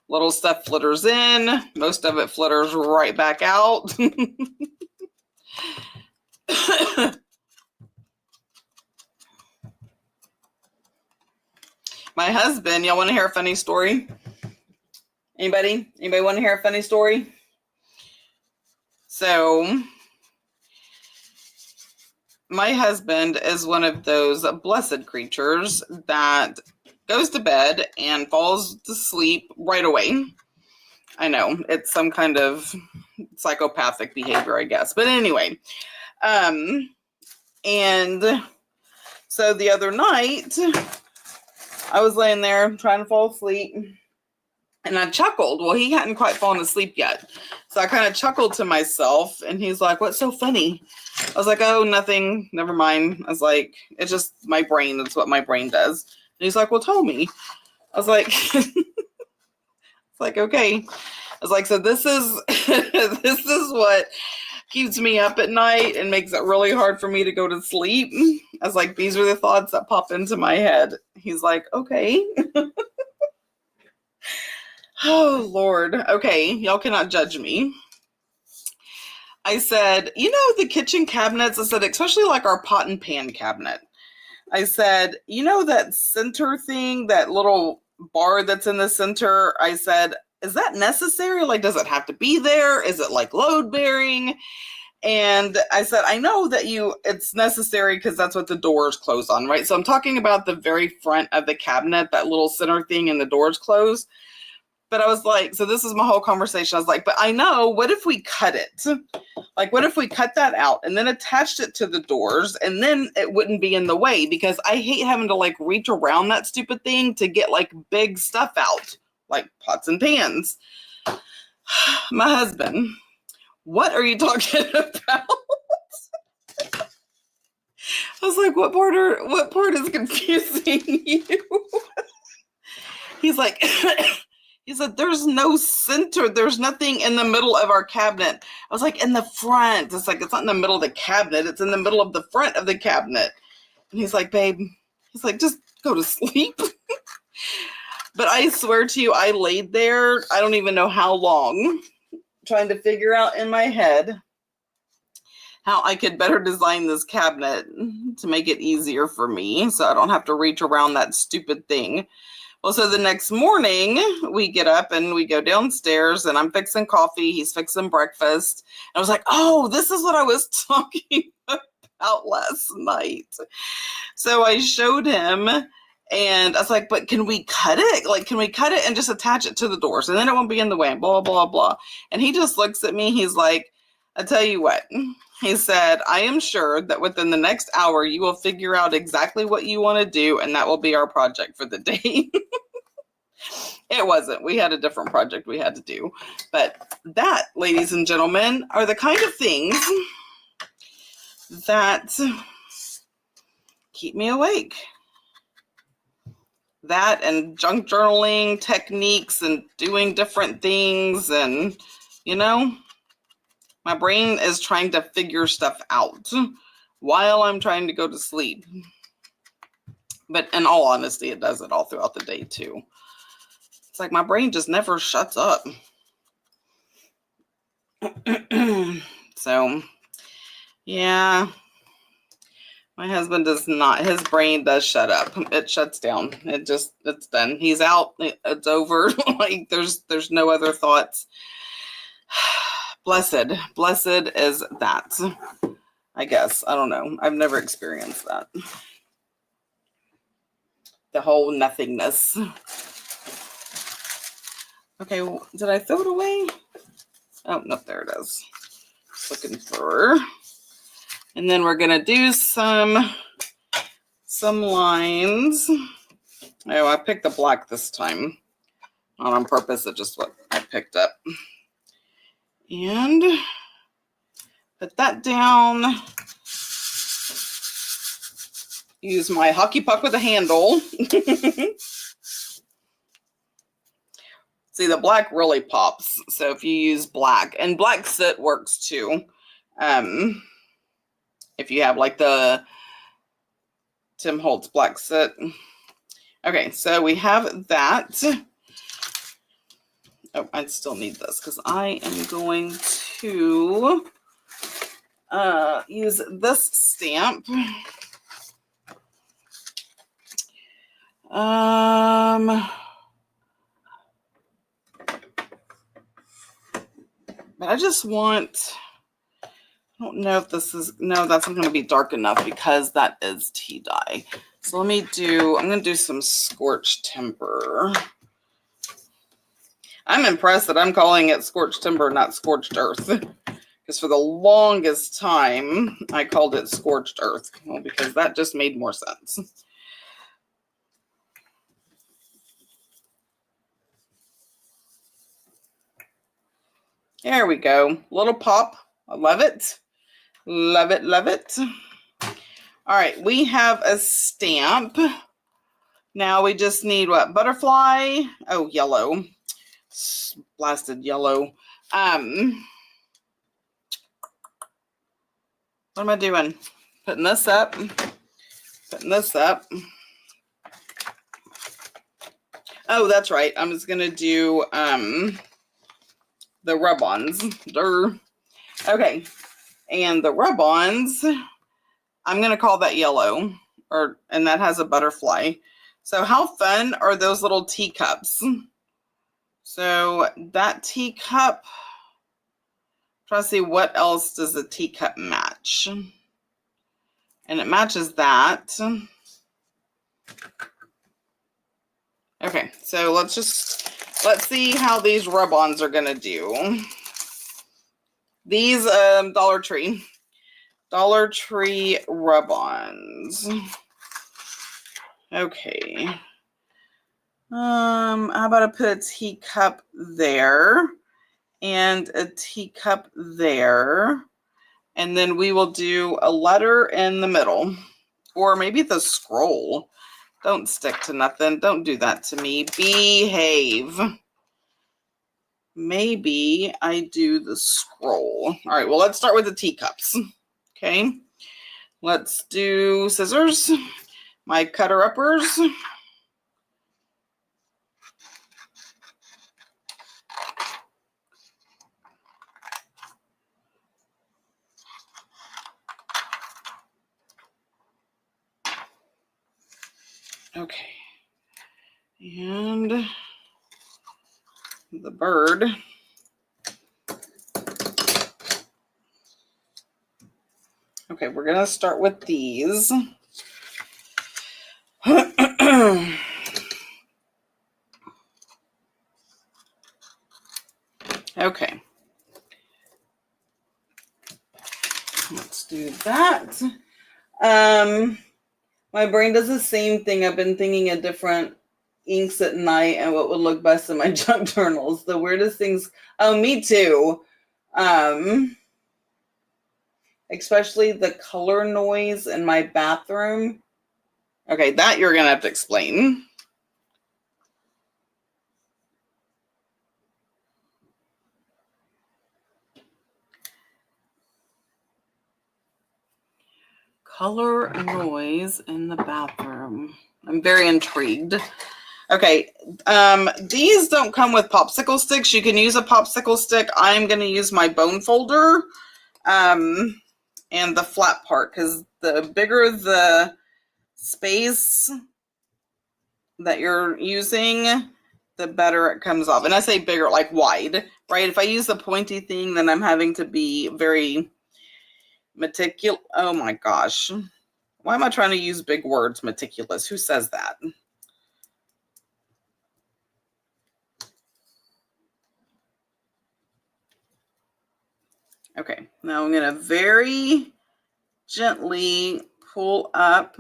Little stuff flitters in. Most of it flitters right back out. My husband, y'all want to hear a funny story? Anybody want to hear a funny story? So my husband is one of those blessed creatures that goes to bed and falls to sleep right away. I know it's some kind of psychopathic behavior, I guess. But anyway, and so the other night I was laying there trying to fall asleep and I chuckled. Well, he hadn't quite fallen asleep yet. So I kind of chuckled to myself and he's like, "What's so funny?" I was like, "Oh, nothing. Never mind." I was like, "It's just my brain. It's what my brain does." And he's like, "Well, tell me." I was like, it's like, okay. I was like, so this is this is what keeps me up at night and makes it really hard for me to go to sleep. I was like, these are the thoughts that pop into my head. He's like, okay. Oh, Lord. Okay, y'all cannot judge me. I said, the kitchen cabinets, I said, especially like our pot and pan cabinet. I said, that center thing, that little bar that's in the center, I said, is that necessary? Like, does it have to be there? Is it like load bearing? And I said, I know that it's necessary because that's what the doors close on, right? So I'm talking about the very front of the cabinet, that little center thing and the doors close. But I was like, so this is my whole conversation. I was like, but I know, what if we cut it? Like, what if we cut that out and then attached it to the doors and then it wouldn't be in the way? Because I hate having to like reach around that stupid thing to get like big stuff out, like pots and pans. My husband, what are you talking about? I was like, what part is confusing you? He's like, he said, there's no center. There's nothing in the middle of our cabinet. I was like, in the front. It's like, it's not in the middle of the cabinet. It's in the middle of the front of the cabinet. And he's like, babe, he's like, just go to sleep. But I swear to you, I laid there, I don't even know how long, trying to figure out in my head how I could better design this cabinet to make it easier for me so I don't have to reach around that stupid thing. Well, so the next morning we get up and we go downstairs and I'm fixing coffee. He's fixing breakfast. And I was like, oh, this is what I was talking about last night. So I showed him and I was like, but can we cut it? Like, can we cut it and just attach it to the doors and then it won't be in the way, blah, blah, blah. And he just looks at me. He's like, I tell you what, he said, I am sure that within the next hour, you will figure out exactly what you want to do. And that will be our project for the day. It wasn't. We had a different project we had to do. But that, ladies and gentlemen, are the kind of things that keep me awake. That and junk journaling techniques and doing different things. And, my brain is trying to figure stuff out while I'm trying to go to sleep. But in all honesty, it does it all throughout the day too. It's like my brain just never shuts up. So, yeah. My husband does not. His brain does shut up. It shuts down. It's done. He's out. It's over. Like there's no other thoughts. Blessed is that. I guess. I don't know. I've never experienced that. The whole nothingness. Okay, did I throw it away? Oh, no, there it is. Just looking for her. And then we're going to do some lines. Oh, I picked the black this time. Not on purpose. It's just what I picked up. And put that down. Use my hockey puck with a handle. See, the black really pops. So if you use black, and black soot works too. If you have like the Tim Holtz black soot. Okay, so we have that. Oh, I still need this because I am going to use this stamp. But I just want, I don't know if this is, no, that's not going to be dark enough because that is tea dye. So I'm going to do some scorched timber. I'm impressed that I'm calling it scorched timber, not scorched earth. Because for the longest time, I called it scorched earth. Well, because that just made more sense. There we go. Little pop. I love it. Love it, love it. All right, we have a stamp. Now we just need what? Butterfly. Oh, yellow. Blasted yellow. What am I doing? Putting this up. Putting this up. Oh, that's right. I'm just gonna do the rub-ons. Okay. And the rub-ons, I'm gonna call that yellow. And that has a butterfly. So how fun are those little teacups? So that teacup, trying to see what else does the teacup match. And it matches that. Okay, so let's see how these rub-ons are gonna do. These Dollar Tree rub-ons. Okay. How about I put a teacup there and a teacup there, and then we will do a letter in the middle, or maybe the scroll. Don't stick to nothing. Don't do that to me. Behave. Maybe I do the scroll. All right, well, let's start with the teacups. Okay, let's do scissors, my cutter uppers. Okay, and the bird. Okay, we're gonna start with these. Okay, let's do that. My brain does the same thing. I've been thinking of different inks at night and what would look best in my junk journals. The weirdest things. Oh, me too. Especially the color noise in my bathroom. Okay, that you're gonna have to explain. Color noise in the bathroom. I'm very intrigued. Okay, these don't come with popsicle sticks. You can use a popsicle stick. I'm going to use my bone folder and the flat part, because the bigger the space that you're using, the better it comes off. And I say bigger, like wide, right? If I use the pointy thing, then I'm having to be very meticulous. Oh my gosh. Why am I trying to use big words? Meticulous. Who says that? Okay, now I'm going to very gently pull up.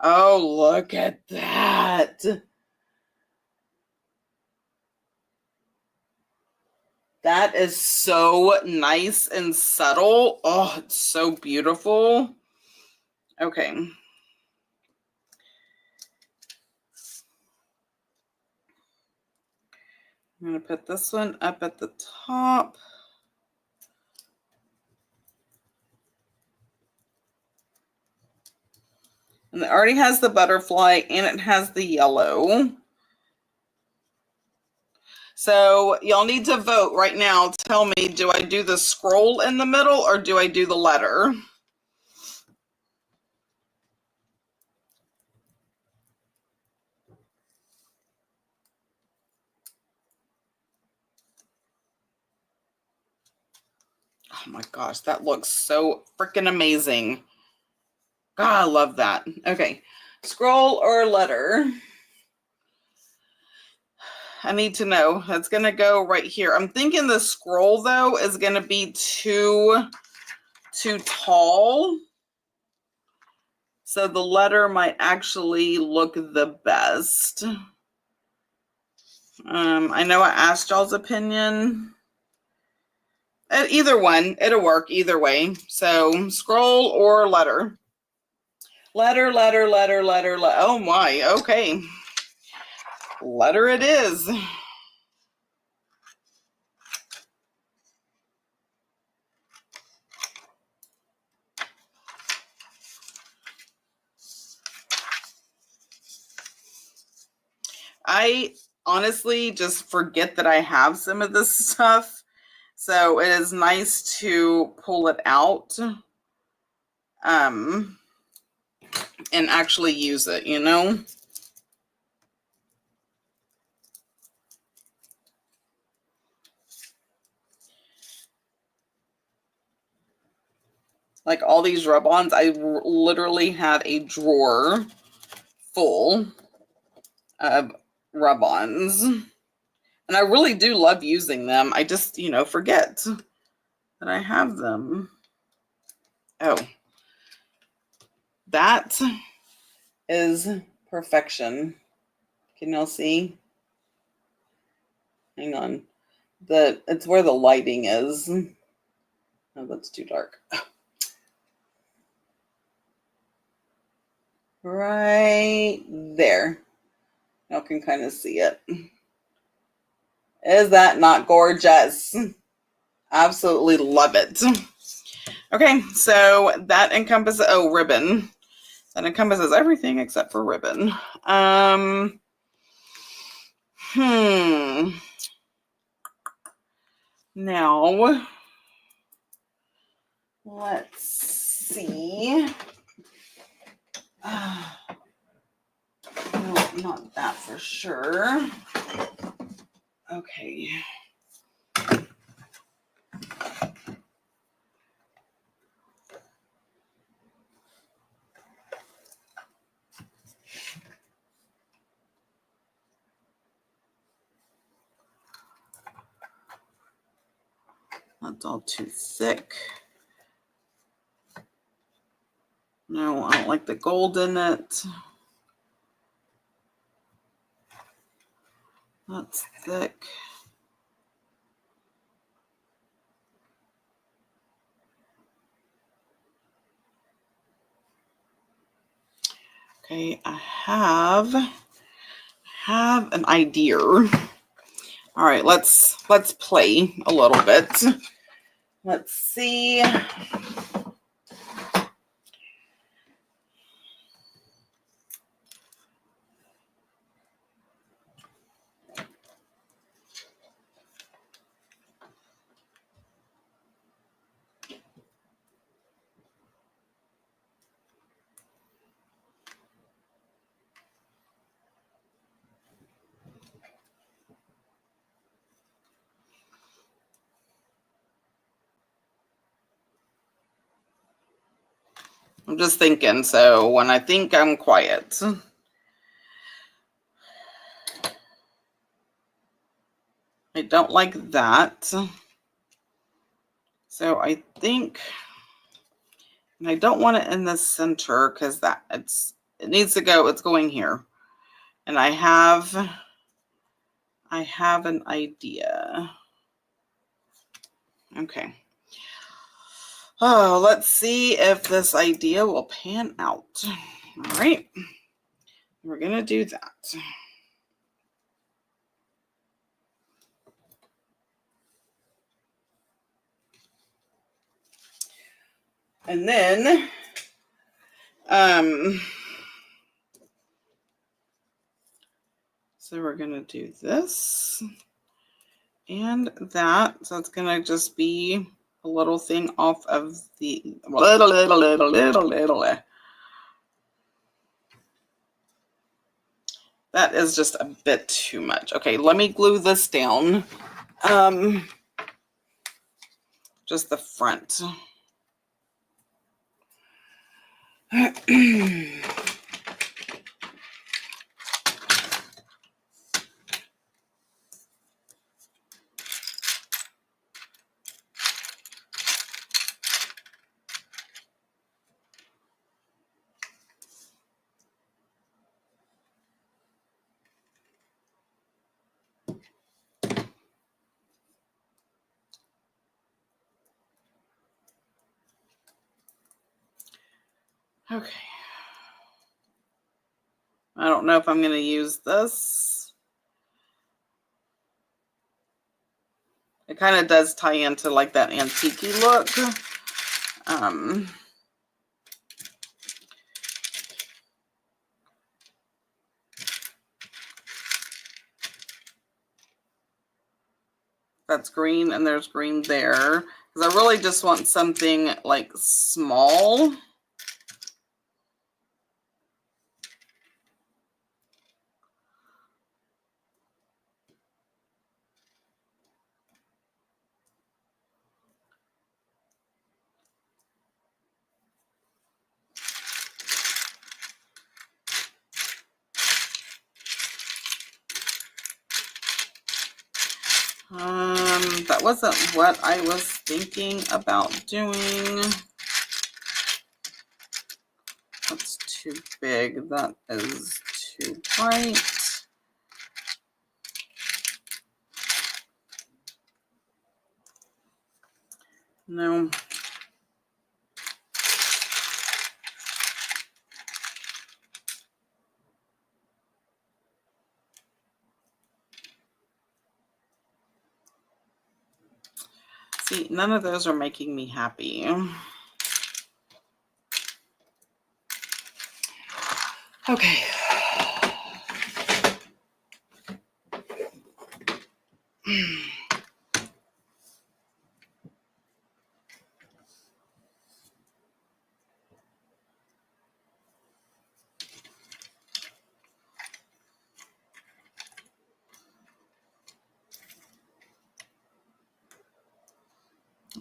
Oh, look at that. That is so nice and subtle. Oh, it's so beautiful. Okay. I'm going to put this one up at the top. And it already has the butterfly and it has the yellow. So y'all need to vote right now. Tell me, do I do the scroll in the middle or do I do the letter? Oh my gosh, that looks so freaking amazing. God, I love that. Okay, scroll or letter? I need to know. That's going to go right here. I'm thinking the scroll, though, is going to be too tall. So the letter might actually look the best. I know I asked y'all's opinion. Either one, it'll work either way. So scroll or letter. Letter. Oh my, okay. Letter it is. I honestly just forget that I have some of this stuff. So it is nice to pull it out and actually use it, you know? Like all these rub-ons, I literally have a drawer full of rub-ons. And I really do love using them. I just, forget that I have them. Oh, that is perfection. Can y'all see? Hang on. It's where the lighting is. Oh, that's too dark. Right there. Y'all can kind of see it. Is that not gorgeous? Absolutely love it. Okay, so that encompasses, ribbon. That encompasses everything except for ribbon. Now, let's see. No, not that for sure. Okay. That's all too thick. No, I don't like the gold in it. That's thick. Okay, I have an idea. All right, let's play a little bit. Let's see. I'm just thinking, so when I think I'm quiet. I don't like that. So I think, and I don't want it in the center because it needs to go, it's going here. And I have an idea. Okay. Oh, let's see if this idea will pan out. All right. We're going to do that. And then, so we're going to do this and that. So it's going to just be a little thing off of the little. That is just a bit too much. Okay, let me glue this down. just the front. Okay. I don't know if I'm going to use this. It kind of does tie into like that antique look. That's green and there's green there. Because I really just want something like small. That wasn't what I was thinking about doing. That's too big. That is too bright. No. See, none of those are making me happy. Okay.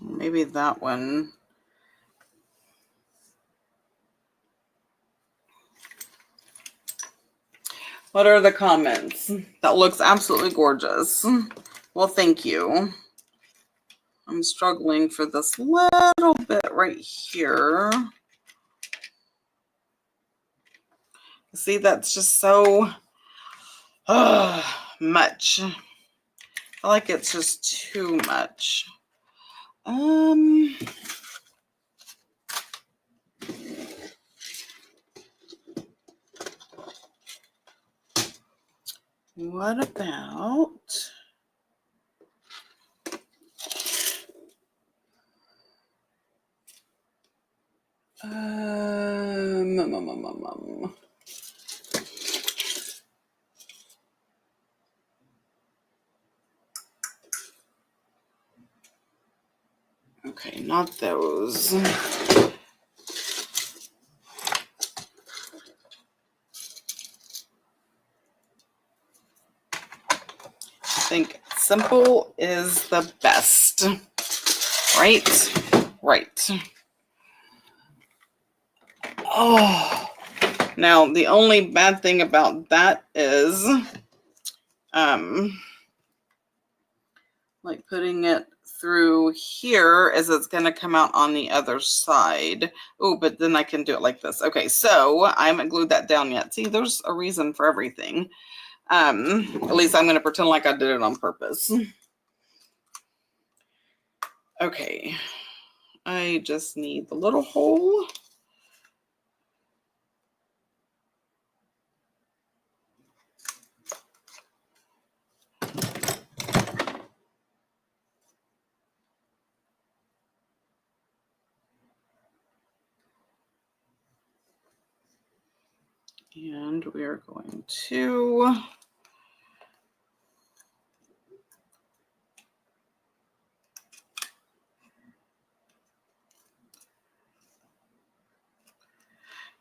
Maybe that one. What are the comments? That looks absolutely gorgeous. Well, thank you. I'm struggling for this little bit right here. See, that's just so much. I feel like it's just too much. What about okay, not those. I think simple is the best. Right? Right. Oh. Now, the only bad thing about that is like putting it through here is it's going to come out on the other side. Oh, but then I can do it like this. Okay, so I haven't glued that down yet. See, there's a reason for everything. At least I'm going to pretend like I did it on purpose. Okay, I just need the little hole. And we are going to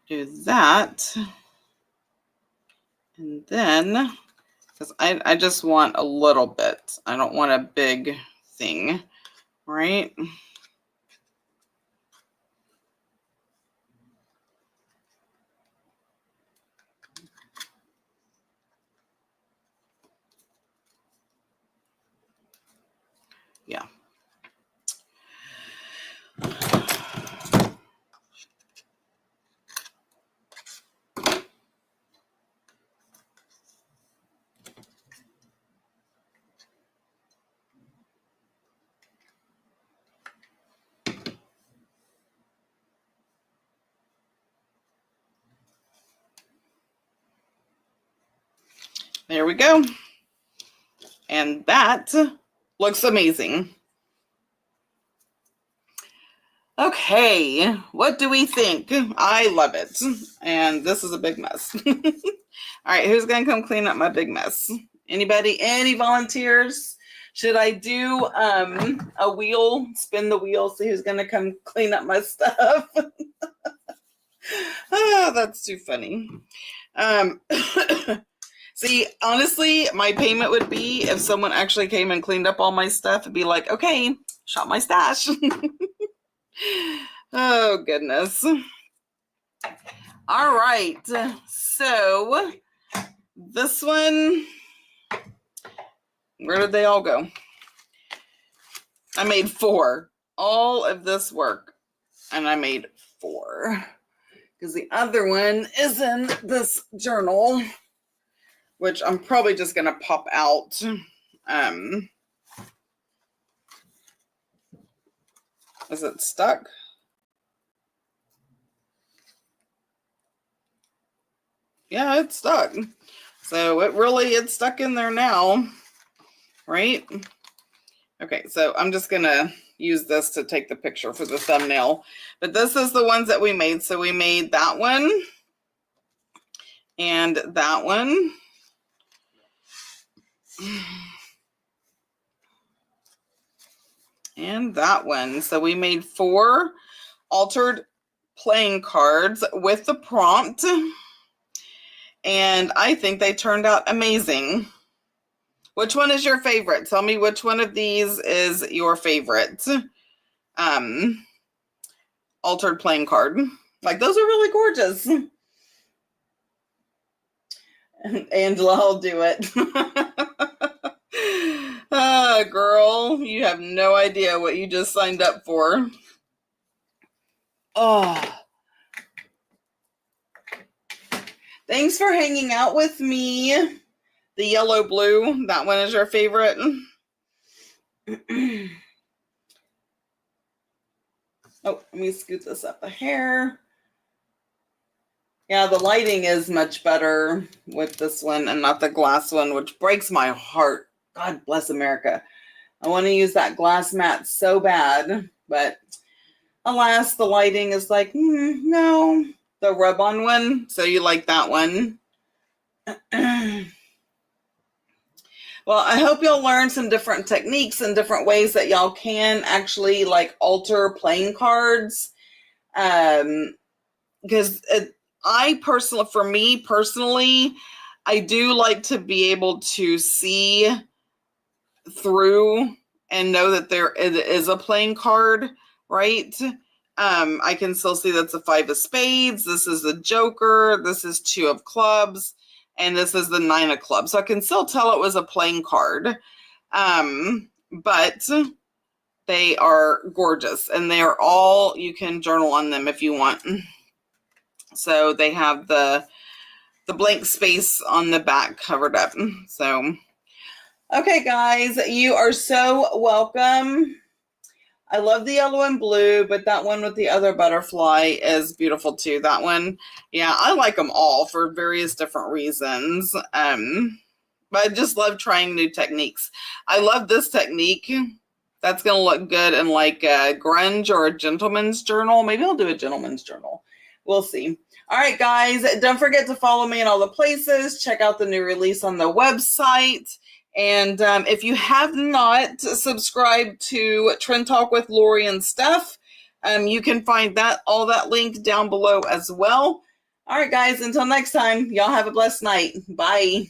do that. And then, because I just want a little bit. I don't want a big thing, right? Yeah. There we go. And that looks amazing. Okay, what do we think? I love it. And this is a big mess. All right, who's going to come clean up my big mess? Anybody? Any volunteers? Should I do a wheel, spin the wheel, see who's going to come clean up my stuff? Oh, that's too funny. See, honestly, my payment would be if someone actually came and cleaned up all my stuff and be like, okay, shop my stash. Oh, goodness. All right. So this one, where did they all go? I made 4. All of this work, and I made 4. Because the other one is in this journal, which I'm probably just going to pop out. Is it stuck? Yeah, it's stuck. So it's stuck in there now, right? Okay, so I'm just going to use this to take the picture for the thumbnail. But this is the ones that we made. So we made that one and that one. And that one. So we made 4 altered playing cards with the prompt. And I think they turned out amazing. Which one is your favorite? Tell me which one of these is your favorite. Altered playing card. Like, those are really gorgeous. Angela, I'll do it. Girl, you have no idea what you just signed up for. Oh. Thanks for hanging out with me. The yellow blue, that one is your favorite. Oh, let me scoot this up a hair. Yeah, the lighting is much better with this one and not the glass one, which breaks my heart. God bless America. I want to use that glass mat so bad, but alas, the lighting is like, no. The rub-on one, so you like that one. Well, I hope y'all learn some different techniques and different ways that y'all can actually like alter playing cards. Because for me personally, I do like to be able to see through and know that it is a playing card, right? I can still see that's a 5 of spades. This is the Joker. This is 2 of clubs. And this is the 9 of clubs. So I can still tell it was a playing card. But they are gorgeous. And they are all, you can journal on them if you want. So they have the blank space on the back covered up. So, okay, guys, you are so welcome. I love the yellow and blue, but that one with the other butterfly is beautiful too. That one, yeah, I like them all for various different reasons. But I just love trying new techniques. I love this technique. That's going to look good in like a grunge or a gentleman's journal. Maybe I'll do a gentleman's journal. We'll see. All right, guys, don't forget to follow me in all the places. Check out the new release on the website. And if you have not subscribed to Trend Talk with Lori and Steph, you can find all that link down below as well. All right, guys, until next time, y'all have a blessed night. Bye.